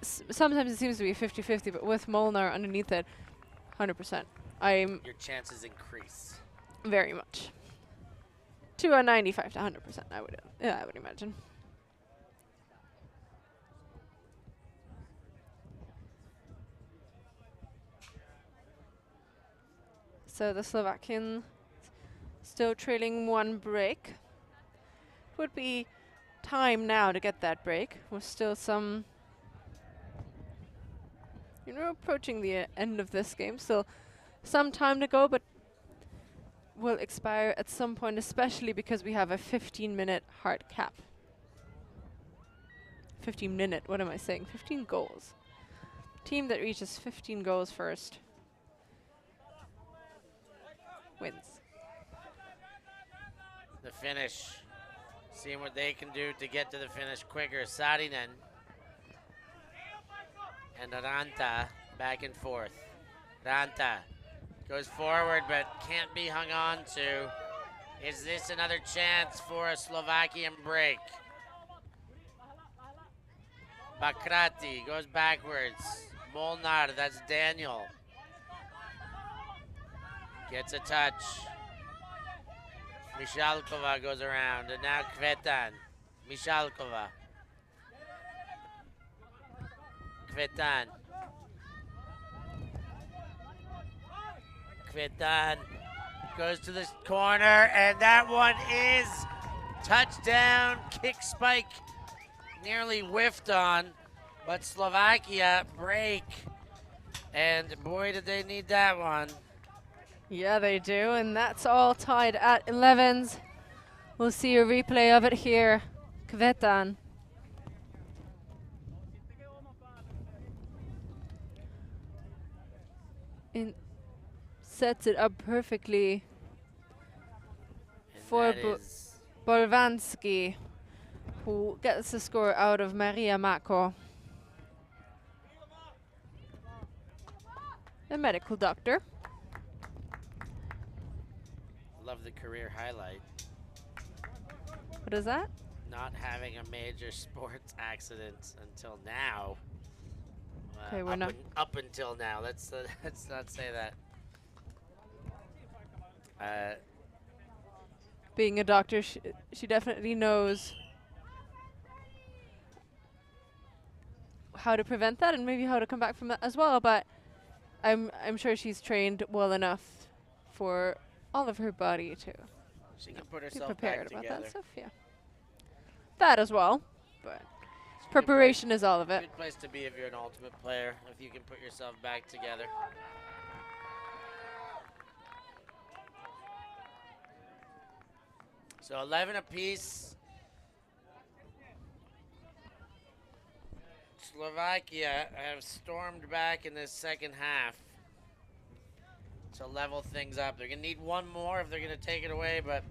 Speaker 2: Sometimes it seems to be 50-50, but with Molnar underneath it, 100%.
Speaker 1: Your chances increase.
Speaker 2: Very much. To a 95 to 100%, I would imagine. So the Slovakian still trailing 1 break. Would be time now to get that break. We're still some, approaching the end of this game. Still some time to go, but will expire at some point, especially because we have a 15-minute hard cap. 15-minute, what am I saying? 15 goals. Team that reaches 15 goals first wins.
Speaker 1: The finish. Seeing what they can do to get to the finish quicker. Saarinen and Ranta back and forth. Ranta goes forward but can't be hung on to. Is this another chance for a Slovakian break? Bakrati goes backwards. Molnar, that's Daniel. Gets a touch. Mishalkova goes around, and now Kvetan. Mishalkova. Kvetan. Kvetan goes to the corner, and that one is touchdown. Kick spike nearly whiffed on, but Slovakia break. And boy, did they need that one.
Speaker 2: Yeah, they do, and that's all tied at 11s. We'll see a replay of it here. Kvetan. Sets it up perfectly for Bolvansky, who gets the score out of Maria Mako. A medical doctor.
Speaker 1: Love the career highlight.
Speaker 2: What is that?
Speaker 1: Not having a major sports accident until now.
Speaker 2: Okay, we're not
Speaker 1: up until now. Let's not say that.
Speaker 2: Being a doctor, she definitely knows how to prevent that and maybe how to come back from that as well. But I'm sure she's trained well enough for all of her body to
Speaker 1: she can put
Speaker 2: be
Speaker 1: herself
Speaker 2: prepared
Speaker 1: back
Speaker 2: about
Speaker 1: together.
Speaker 2: that stuff. Yeah, that as well. But preparation is all of it.
Speaker 1: Good place to be if you're an ultimate player, if you can put yourself back together. So 11 apiece. Slovakia have stormed back in this second half to level things up. They're going to need one more if they're going to take it away, but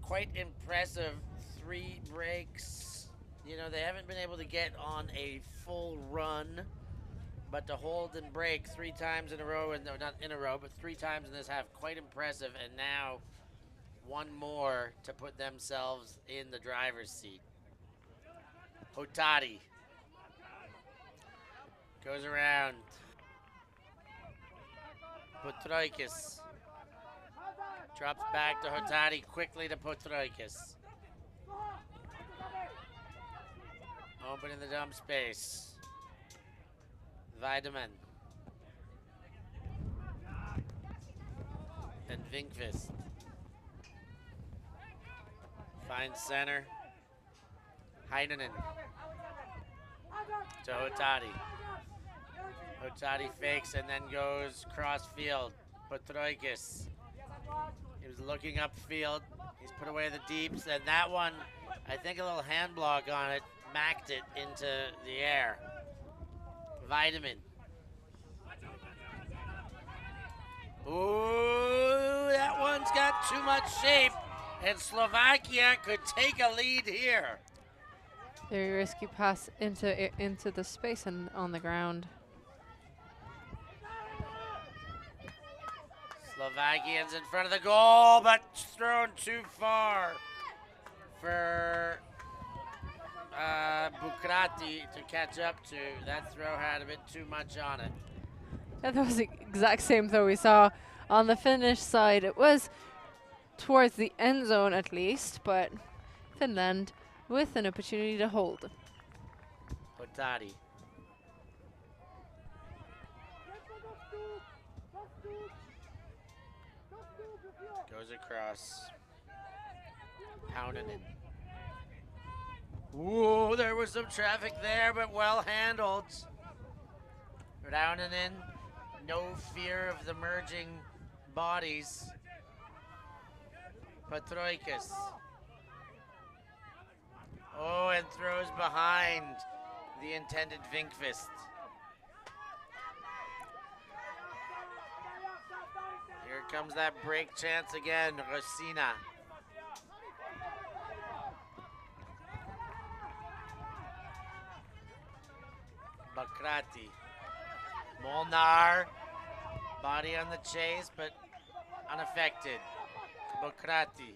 Speaker 1: quite impressive. 3 breaks. You know, they haven't been able to get on a full run, but to hold and break 3 times in a row, and no, not in a row, but 3 times in this half, quite impressive. And now one more to put themselves in the driver's seat. Hotari goes around. Potroikis drops back to Hotari, quickly to Potroikis. Open in the dump space. Weidemann. And Vinkvist. Finds center. Heinonen. To Hotari. Hotari fakes and then goes cross field. Potroikis. He was looking upfield. He's put away the deeps, and that one, I think a little hand block on it, macked it into the air. Weidemann. Ooh, that one's got too much shape, and Slovakia could take a lead here.
Speaker 2: Very risky pass into the space and on the ground.
Speaker 1: Slovakians in front of the goal, but thrown too far for Bukrati to catch up to. That throw had a bit too much on it.
Speaker 2: Yeah, that was the exact same throw we saw on the Finnish side. It was towards the end zone at least, but Finland with an opportunity to hold.
Speaker 1: Potati. Goes across. Pounding it. Ooh, there was some traffic there, but well handled. Raunanen, no fear of the merging bodies. Patroikas. Oh, and throws behind the intended Vinkvist. Here comes that break chance again, Rosina. Bakrati. Molnar. Body on the chase, but unaffected. Bakrati.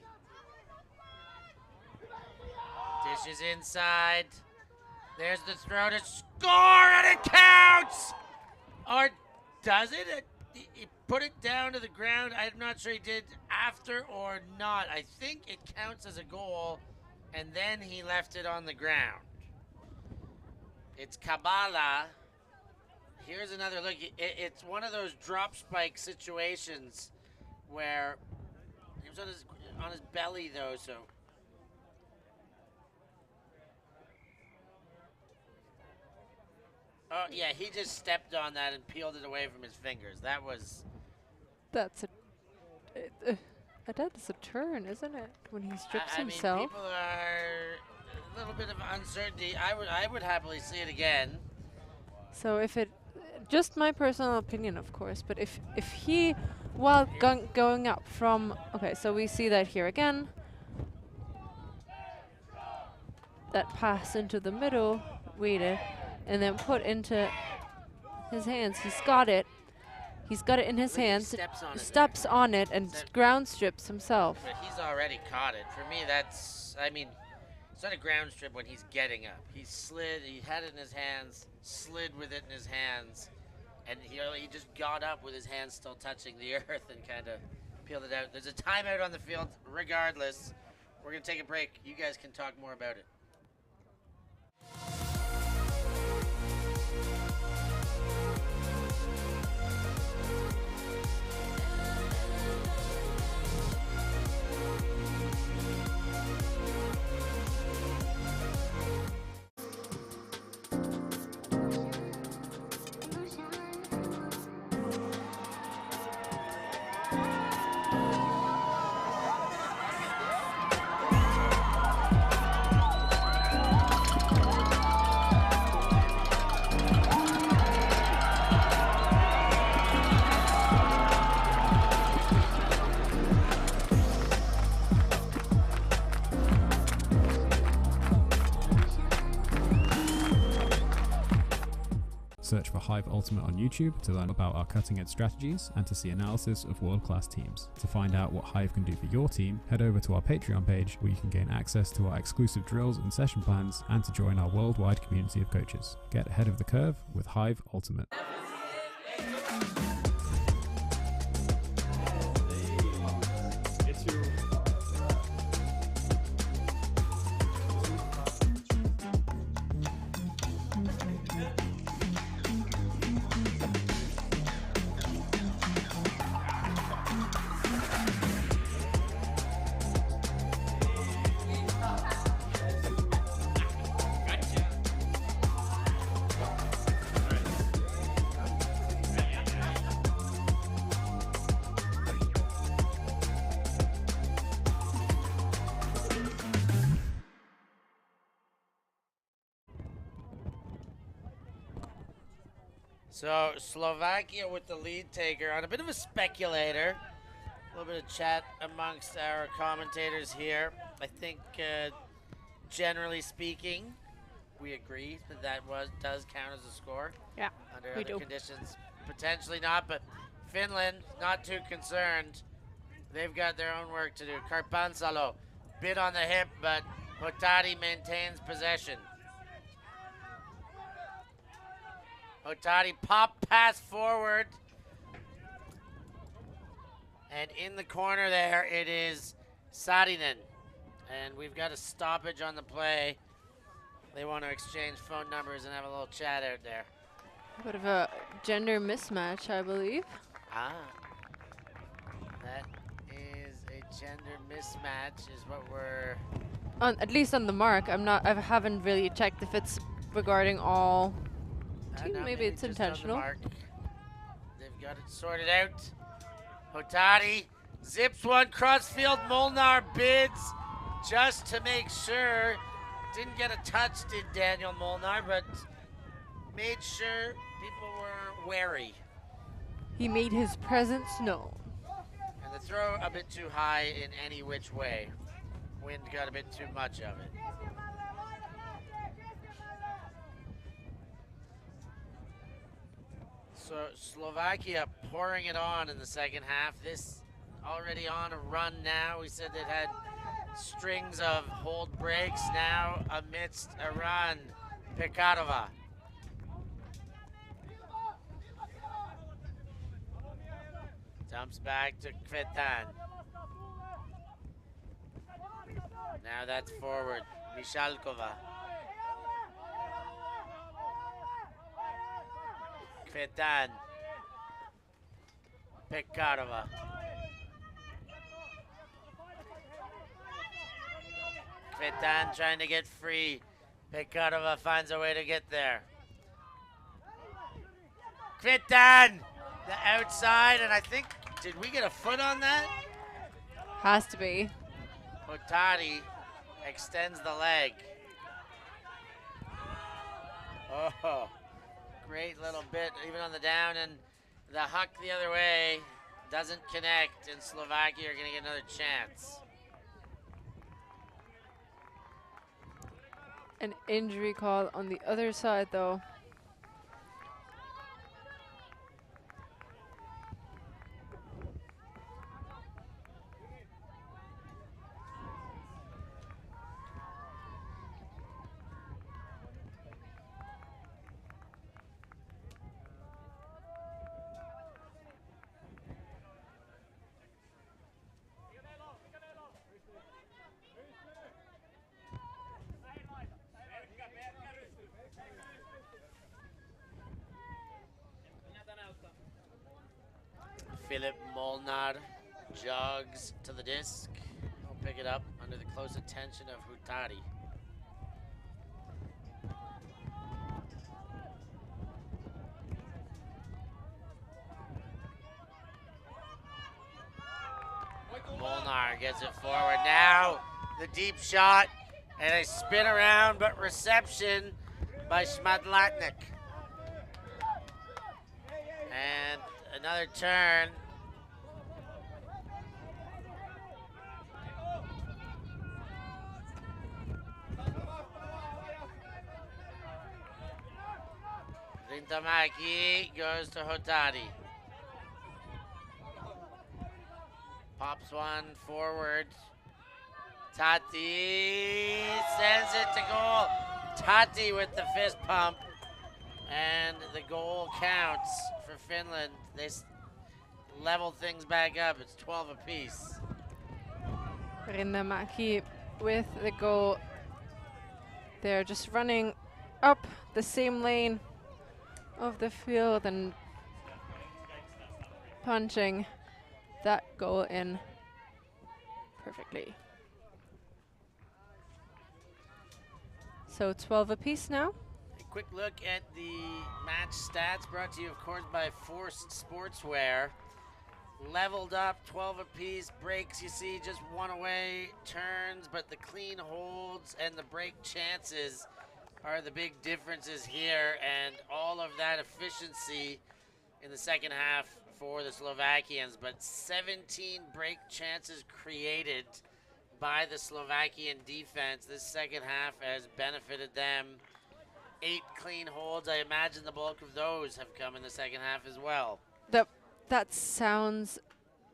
Speaker 1: Dishes inside. There's the throw to score, and it counts! Or does it? He put it down to the ground. I'm not sure he did after or not. I think it counts as a goal, and then he left it on the ground. It's Kabala. Here's another look. It's one of those drop spike situations where he was on his belly though, so. Oh yeah, he just stepped on that and peeled it away from his fingers. That was.
Speaker 2: That's that is a turn, isn't it? When he strips himself.
Speaker 1: I mean, people are a little bit of uncertainty. I would happily see it again.
Speaker 2: So if it, just my personal opinion, of course, but if he, while going up from, okay, so we see that here again. That pass into the middle, waited, and then put into his hands. He's got it. He's got it in his hands. Steps on it and ground strips himself.
Speaker 1: But he's already caught it. For me, that's, I mean, it's not a ground strip when he's getting up. He slid, he had it in his hands, slid with it in his hands, and he just got up with his hands still touching the earth and kind of peeled it out. There's a timeout on the field regardless. We're going to take a break. You guys can talk more about it.
Speaker 3: Search for Hive Ultimate on YouTube to learn about our cutting edge strategies and to see analysis of world-class teams. To find out what Hive can do for your team, head over to our Patreon page where you can gain access to our exclusive drills and session plans and to join our worldwide community of coaches. Get ahead of the curve with Hive Ultimate.
Speaker 1: So Slovakia with the lead taker on a bit of a speculator. A little bit of chat amongst our commentators here. I think generally speaking, we agree that does count as a score.
Speaker 2: Yeah,
Speaker 1: Under
Speaker 2: we
Speaker 1: other
Speaker 2: do.
Speaker 1: conditions, potentially not, but Finland not too concerned. They've got their own work to do. Karpansalo, bit on the hip, but Hotari maintains possession. Hotari pop pass forward. And in the corner there, it is Saarinen. And we've got a stoppage on the play. They want to exchange phone numbers and have a little chat out there.
Speaker 2: A bit of a gender mismatch, I believe.
Speaker 1: Ah. That is a gender mismatch is what we're...
Speaker 2: At least on the mark. I haven't really checked if it's regarding all teams.
Speaker 1: No,
Speaker 2: maybe it's
Speaker 1: just on the
Speaker 2: intentional.
Speaker 1: mark. They've got it sorted out. Hotari zips one crossfield. Molnar bids just to make sure. Didn't get a touch, did Daniel Molnar, but made sure people were wary.
Speaker 2: He made his presence known.
Speaker 1: And the throw a bit too high in any which way. Wind got a bit too much of it. So Slovakia pouring it on in the second half. This already on a run now. We said it had strings of hold breaks now amidst a run. Pekarova. Dumps back to Kvetan. Now that's forward. Mishalkova. Kvetan. Pekarova. Kvetan trying to get free. Pekarova finds a way to get there. Kvetan! The outside, and I think, did we get a foot on that?
Speaker 2: Has to be.
Speaker 1: Hotari extends the leg. Oh, great little bit, even on the down, and the huck the other way doesn't connect, and Slovakia are going to get another chance.
Speaker 2: An injury call on the other side, though.
Speaker 1: Philip Molnar jogs to the disc. He'll pick it up under the close attention of Hutari. Molnar gets it forward. Now the deep shot and a spin around, but reception by Schmadlatnik. And another turn. Rintamaki goes to Hotari. Pops one forward. Tati sends it to goal. Tati with the fist pump. And the goal counts for Finland. They leveled things back up. It's 12 apiece.
Speaker 2: Rintamaki with the goal. They're just running up the same lane of the field and punching that goal in perfectly. So 12 apiece now.
Speaker 1: A quick look at the match stats brought to you, of course, by Forced Sportswear. Leveled up, 12 apiece. Breaks, you see, just one away. Turns, but the clean holds and the break chances are the big differences here, and all of that efficiency in the second half for the Slovakians, but 17 break chances created by the Slovakian defense. This second half has benefited them 8 clean holds. I imagine the bulk of those have come in the second half as well.
Speaker 2: That sounds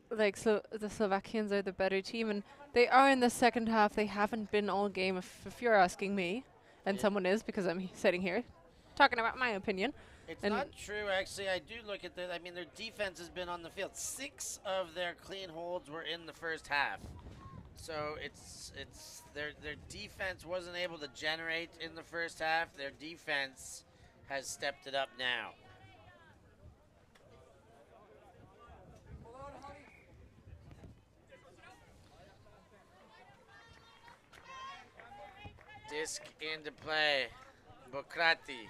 Speaker 2: like the Slovakians are the better team, and they are in the second half. They haven't been all game, if you're asking me, and
Speaker 1: Yeah.
Speaker 2: someone is, because I'm sitting here talking about my opinion.
Speaker 1: It's
Speaker 2: And
Speaker 1: not true, actually. I do look at their defense has been on the field. 6 of their clean holds were in the first half. So it's their defense wasn't able to generate in the first half. Their defense has stepped it up now. Disc into play. Bokrati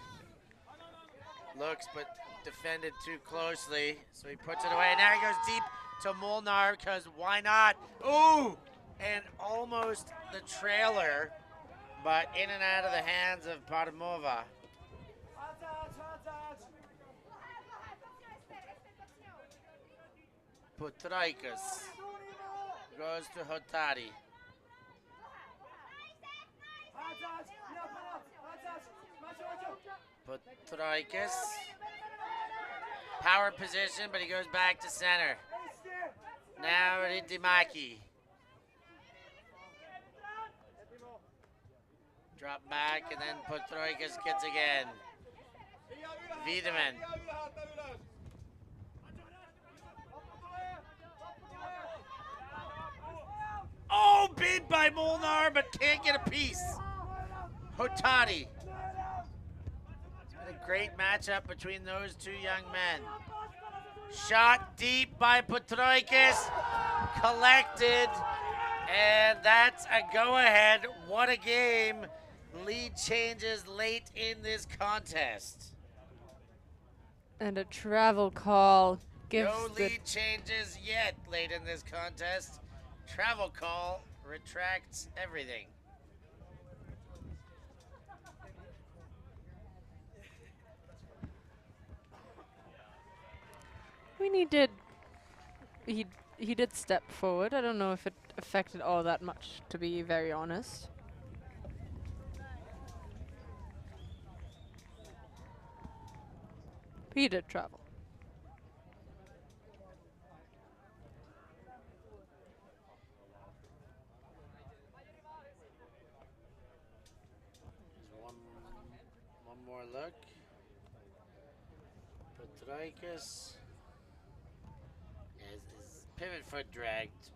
Speaker 1: looks but defended too closely, so he puts it away. Now he goes deep to Molnar because why not? Ooh! And almost the trailer, but in and out of the hands of Padamova. Putraikas goes to Hotari. Putraikas. Power position, but he goes back to center. Now Rintimaki. Drop back, and then Putraikas gets again. Wiedemann. Oh, bid by Molnar, but can't get a piece. Hotari. It's been a great matchup between those two young men. Shot deep by Putraikas. Collected. And that's a go-ahead. What a game. Lead changes late in this contest.
Speaker 2: And a travel call gives
Speaker 1: No lead changes yet late in this contest. Travel call retracts everything.
Speaker 2: he did step forward. I don't know if it affected all that much, to be very honest. He did travel.
Speaker 1: One more look. Putraikas. His pivot foot dragged.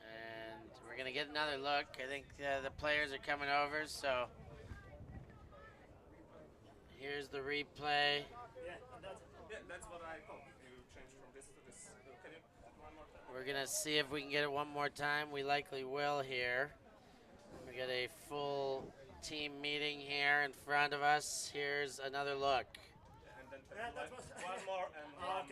Speaker 1: And we're going to get another look. I think the players are coming over, so here's the replay.
Speaker 4: That's what I thought. You changed from this to this. Can you one more time?
Speaker 1: We're going to see if we can get it one more time. We likely will here. We got a full team meeting here in front of us. Here's another look.
Speaker 4: And then one more and one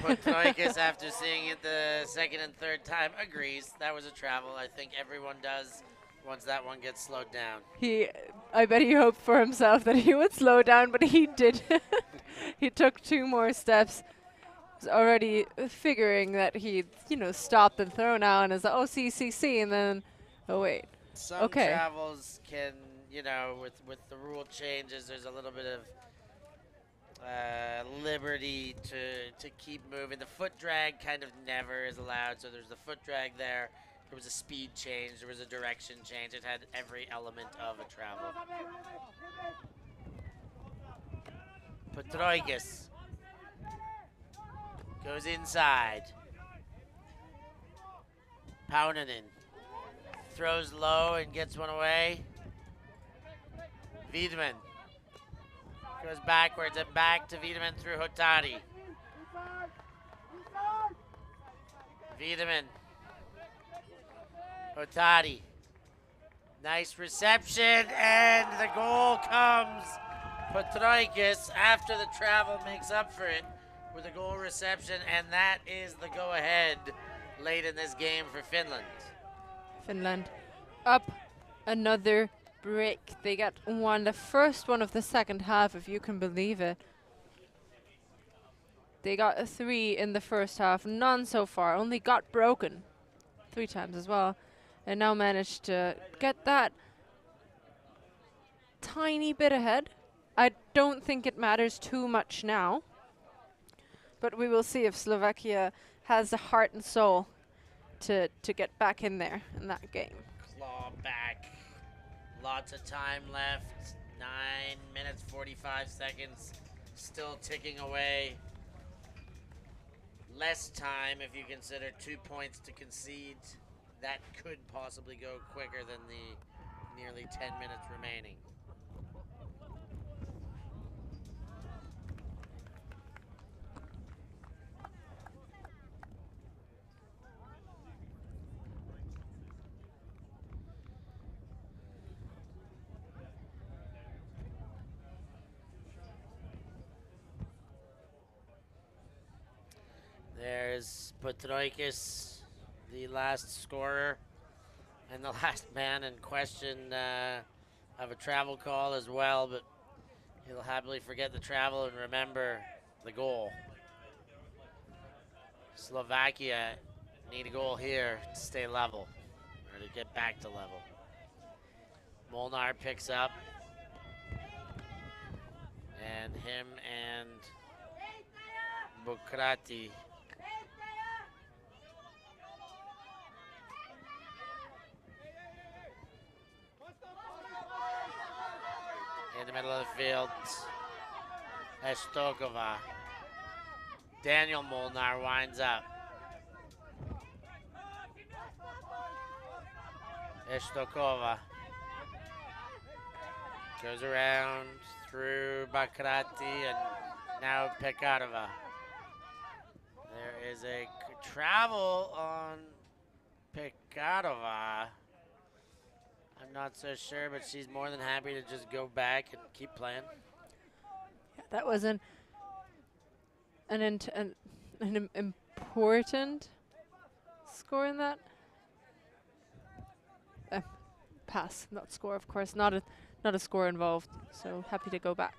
Speaker 4: more.
Speaker 1: Putraikas, after seeing it the second and third time, agrees that was a travel. I think everyone does once that one gets slowed down.
Speaker 2: I bet he hoped for himself that he would slow down, but he didn't. He took 2 more steps. Was already figuring that he'd, stopped and thrown out and is like, oh, CCC, and then, oh, wait.
Speaker 1: Some travels can, with the rule changes, there's a little bit of liberty to keep moving. The foot drag kind of never is allowed, so there's the foot drag there. There was a speed change. There was a direction change. It had every element of a travel. Putraikas goes inside. Paunanen throws low and gets one away. Wiedemann goes backwards and back to Wiedemann through Hotari. Wiedemann. Hotari. Nice reception, and the goal comes. Putraikas, after the travel, makes up for it with a goal reception, and that is the go-ahead late in this game for Finland.
Speaker 2: Finland up another break. They got the first one of the second half, if you can believe it. They got a 3 in the first half, none so far, only got broken 3 times as well, and now managed to get that tiny bit ahead. I don't think it matters too much now, but we will see if Slovakia has the heart and soul to get back in there in that game.
Speaker 1: Claw back. Lots of time left. 9 minutes, 45 seconds. Still ticking away. Less time if you consider 2 points to concede. That could possibly go quicker than the nearly 10 minutes remaining. There's Petroikis, the last scorer, and the last man in question of a travel call as well, but he'll happily forget the travel and remember the goal. Slovakia need a goal here to stay level, or to get back to level. Molnar picks up, and him and Bukrati in the middle of the field. Estokova. Daniel Molnar winds up. Estokova goes around through Bakrati and now Pekarova. There is a travel on Pekarova. I'm not so sure, but she's more than happy to just go back and keep playing.
Speaker 2: Yeah, that was an important score in that. Pass, not score, of course. Not a score involved. So happy to go back.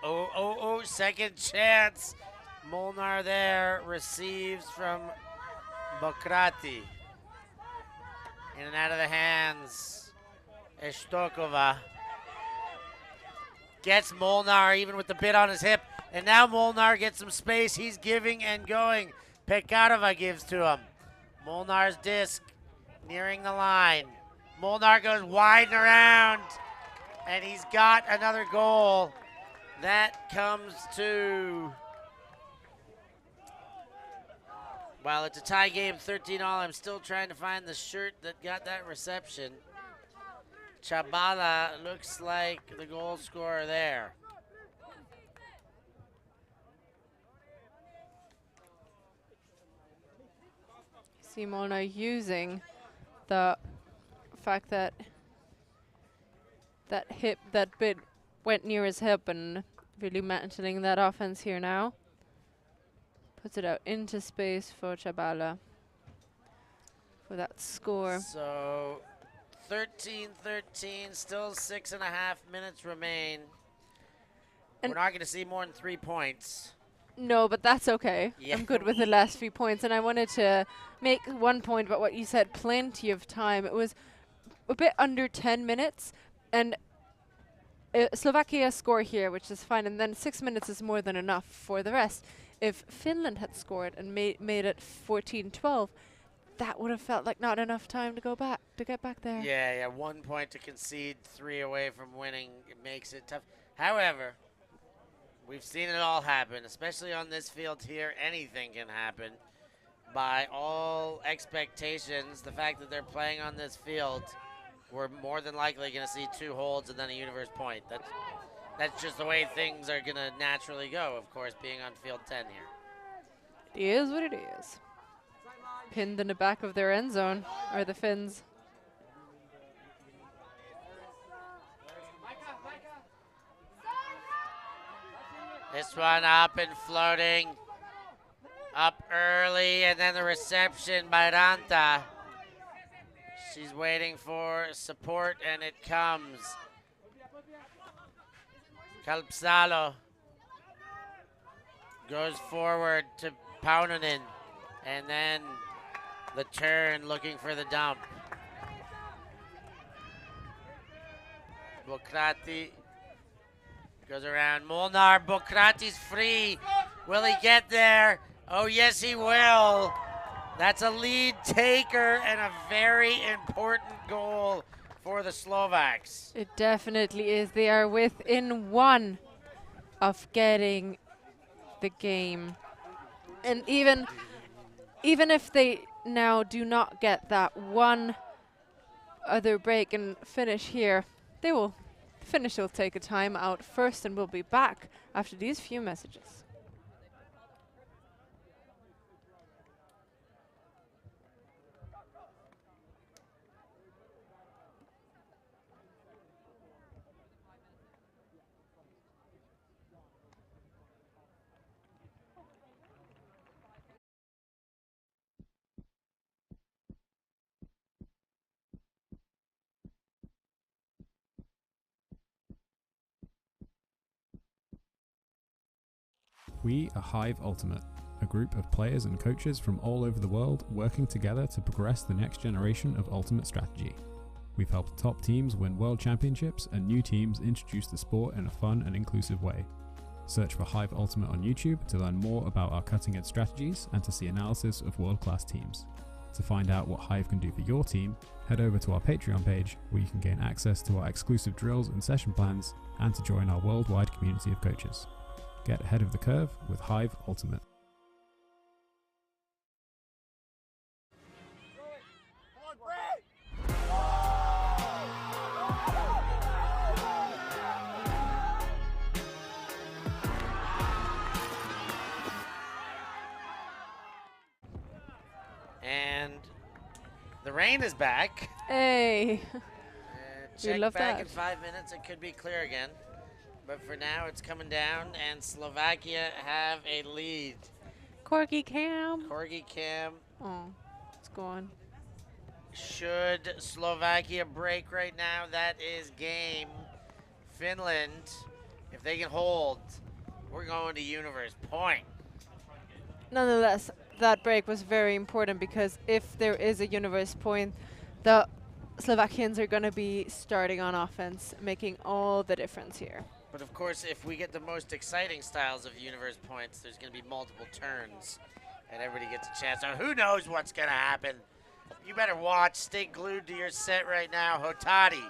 Speaker 1: Oh, second chance. Molnar there receives from Bokrati. In and out of the hands. Estokova gets Molnar even with the bit on his hip. And now Molnar gets some space. He's giving and going. Pekarova gives to him. Molnar's disc nearing the line. Molnar goes wide and around. And he's got another goal. That comes to, well, it's a tie game, 13-all. I'm still trying to find the shirt that got that reception. Chabala looks like the goal scorer there.
Speaker 2: Simona using the fact that that bit went near his hip and really mantling that offense here now. Puts it out into space for Chabala for that score.
Speaker 1: So 13-13, still 6.5 minutes remain.
Speaker 2: And
Speaker 1: we're not going to see more than 3 points.
Speaker 2: No, but that's okay.
Speaker 1: Yeah.
Speaker 2: I'm good with the last few points. And I wanted to make one point about what you said, plenty of time. It was a bit under 10 minutes. And Slovakia score here, which is fine. And then 6 minutes is more than enough for the rest. If Finland had scored and made it 14-12, that would have felt like not enough time to go back, to get back there.
Speaker 1: Yeah, 1 point to concede, 3 away from winning. It makes it tough. However, we've seen it all happen, especially on this field here. Anything can happen. By all expectations, the fact that they're playing on this field, we're more than likely going to see 2 holds and then a universe point. That's just the way things are going to naturally go, of course, being on field 10 here.
Speaker 2: It is what it is. Pinned in the back of their end zone are the Finns.
Speaker 1: This one up and floating. Up early, and then the reception by Ranta. She's waiting for support, and it comes. Calpsalo Goes forward to Paunanen. And then the turn looking for the dump. Bokrati goes around Molnar. Bokrati's free. Will he get there? Oh, yes, he will. That's a lead taker and a very important goal for the Slovaks.
Speaker 2: It definitely is. They are within one of getting the game. And even if they now do not get that one other break and finish here, they will finish. Will take a time out first and we'll be back after these few messages.
Speaker 3: We are Hive Ultimate, a group of players and coaches from all over the world working together to progress the next generation of Ultimate strategy. We've helped top teams win world championships and new teams introduce the sport in a fun and inclusive way. Search for Hive Ultimate on YouTube to learn more about our cutting edge strategies and to see analysis of world-class teams. To find out what Hive can do for your team, head over to our Patreon page where you can gain access to our exclusive drills and session plans and to join our worldwide community of coaches. Get ahead of the curve with Hive Ultimate.
Speaker 1: And the rain is back.
Speaker 2: Hey.
Speaker 1: Check
Speaker 2: love
Speaker 1: back
Speaker 2: that.
Speaker 1: in 5 minutes. It could be clear again. But for now, it's coming down, and Slovakia have a lead.
Speaker 2: Corgi Cam.
Speaker 1: Corgi Cam.
Speaker 2: Oh, it's gone.
Speaker 1: Should Slovakia break right now, that is game. Finland, if they can hold, we're going to Universe Point.
Speaker 2: Nonetheless, that break was very important because if there is a Universe Point, the Slovakians are going to be starting on offense, making all the difference here.
Speaker 1: But of course, if we get the most exciting styles of Universe Points, there's going to be multiple turns, and everybody gets a chance. So who knows what's going to happen? You better watch. Stay glued to your set right now. Hotati.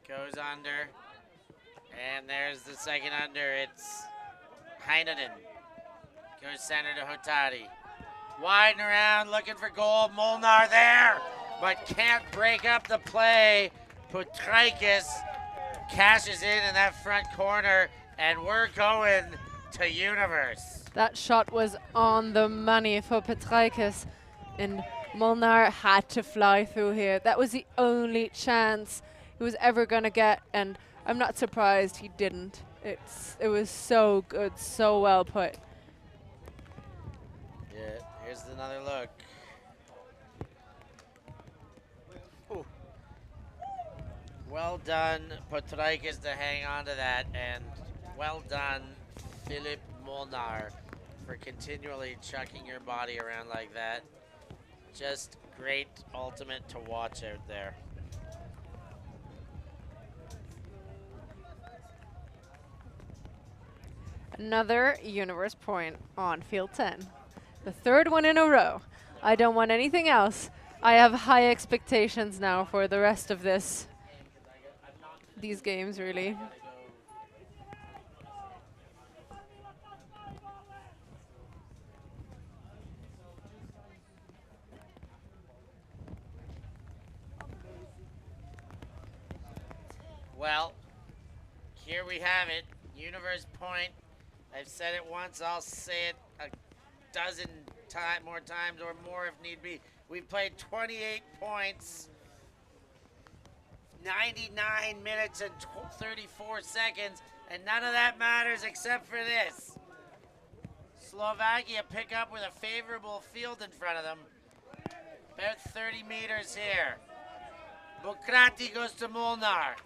Speaker 1: Goes under. And there's the second under. It's Heinonen. Goes center to Hotati. Widen around, looking for goal. Molnar there, but can't break up the play. Putraikis cashes in that front corner, and we're going to Universe.
Speaker 2: That shot was on the money for Petraikis, and Molnar had to fly through here. That was the only chance he was ever going to get, and I'm not surprised he didn't. It was so good, so well put.
Speaker 1: Yeah, here's another look. Ooh. Well done, Putraikis, to hang on to that, and well done, Philip Molnar, for continually chucking your body around like that. Just great ultimate to watch out there.
Speaker 2: Another Universe Point on field 10. The third one in a row. I don't want anything else. I have high expectations now for the rest of these games, really.
Speaker 1: Well, here we have it. Universe Point. I've said it once, I'll say it a dozen more times or more if need be. We've played 28 points, 99 minutes and 34 seconds, and none of that matters except for this. Slovakia pick up with a favorable field in front of them. About 30 meters here. Bokrati goes to Molnar.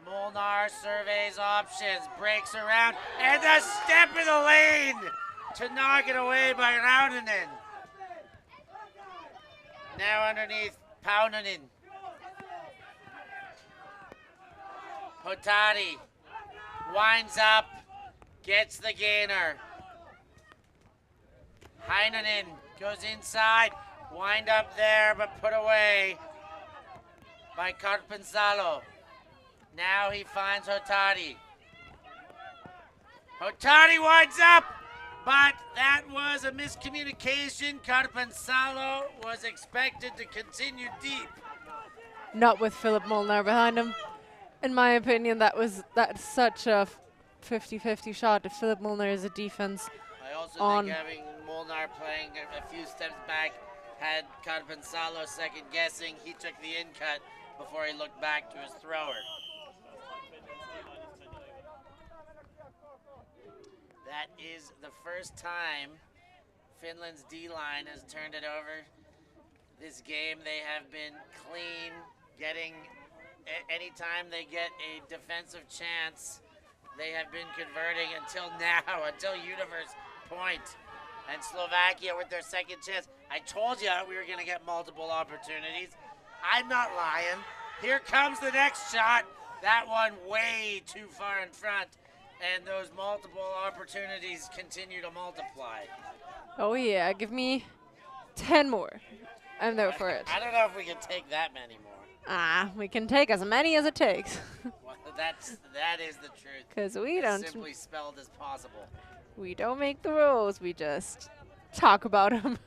Speaker 1: Molnar surveys options, breaks around, and a step in the lane to knock it away by Raunanen. Now underneath Paunanen. Hotari winds up, gets the gainer. Heinonen goes inside, wind up there, but put away by Carpenzalo. Now he finds Hotari. Hotari winds up, but that was a miscommunication. Carpenzalo was expected to continue deep.
Speaker 2: Not with Philip Molnar behind him. In my opinion, that's such a 50-50 shot if Philip Molnar is a defense.
Speaker 1: I also
Speaker 2: on
Speaker 1: think having Molnar playing a few steps back had Carpenzalo second guessing. He took the in cut before he looked back to his thrower. That is the first time Finland's D-line has turned it over. This game they have been clean, getting anytime they get a defensive chance, they have been converting until now, until Universe point. And Slovakia with their second chance. I told you we were going to get multiple opportunities. I'm not lying. Here comes the next shot. That one way too far in front. And those multiple opportunities continue to multiply.
Speaker 2: Oh yeah, give me 10 more. I'm there for it.
Speaker 1: I don't know if we can take that many more.
Speaker 2: We can take as many as it takes.
Speaker 1: Well, that is the truth.
Speaker 2: Because we
Speaker 1: It's
Speaker 2: don't
Speaker 1: simply spelled as possible.
Speaker 2: we don't make the rules. We just talk about them.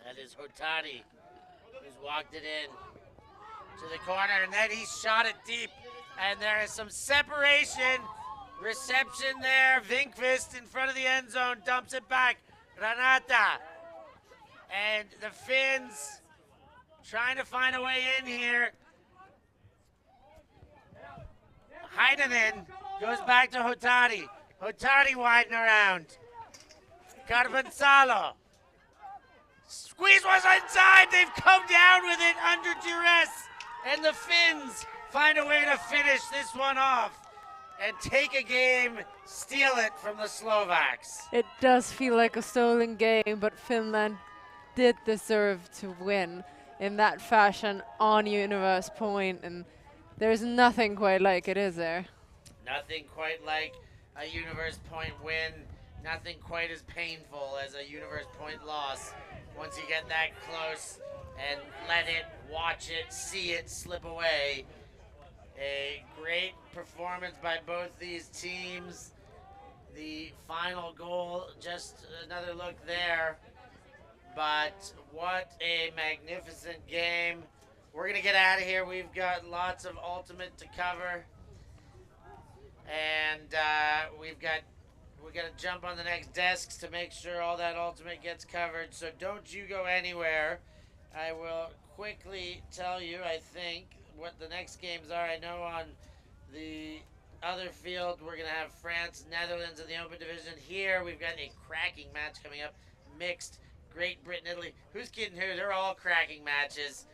Speaker 1: That is Hotari, who's walked it in to the corner, and then he shot it deep. And there is some separation. Reception there. Vinkvist in front of the end zone dumps it back. Ranata. And the Finns trying to find a way in here. Heinonen goes back to Hotari. Hotari winding around. Carpenzalo. Squeeze was inside. They've come down with it under duress. And the Finns find a way to finish this one off and take a game, steal it from the Slovaks.
Speaker 2: It does feel like a stolen game, but Finland did deserve to win in that fashion on Universe Point, and there's nothing quite like it, is there?
Speaker 1: Nothing quite like a Universe Point win. Nothing quite as painful as a Universe Point loss. Once you get that close and let it, watch it, see it slip away. A great performance by both these teams. The final goal, just another look there. But what a magnificent game. We're going to get out of here. We've got lots of Ultimate to cover. And we've got to jump on the next desks to make sure all that Ultimate gets covered. So don't you go anywhere. I will quickly tell you, I think, what the next games are. I know on the other field we're going to have France, Netherlands in the Open Division. Here we've got a cracking match coming up, mixed, Great Britain, Italy. Who's kidding who? They're all cracking matches.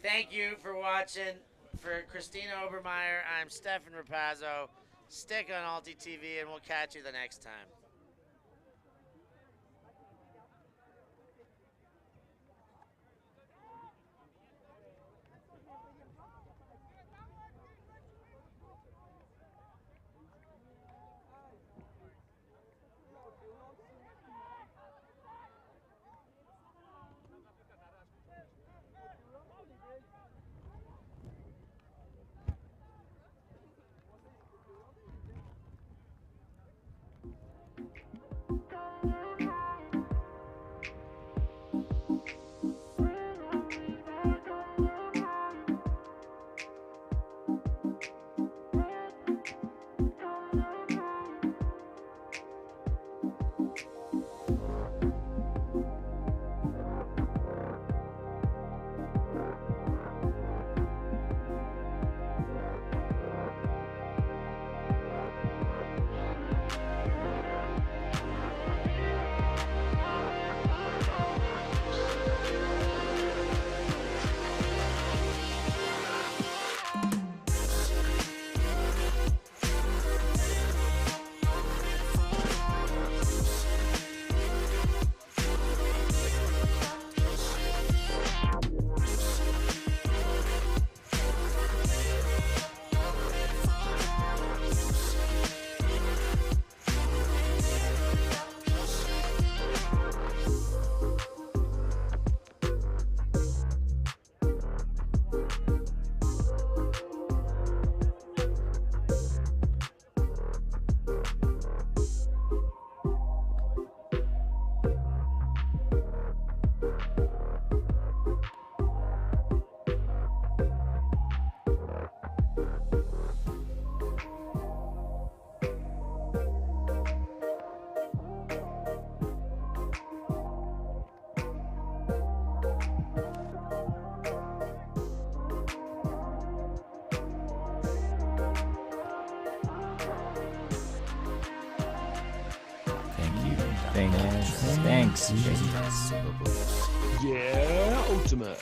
Speaker 1: Thank you for watching. For Christina Obermeyer, I'm Stefan Rapazzo. Stick on ULTI.TV, and we'll catch you the next time.
Speaker 5: Thanks.
Speaker 6: Yeah, ultimate.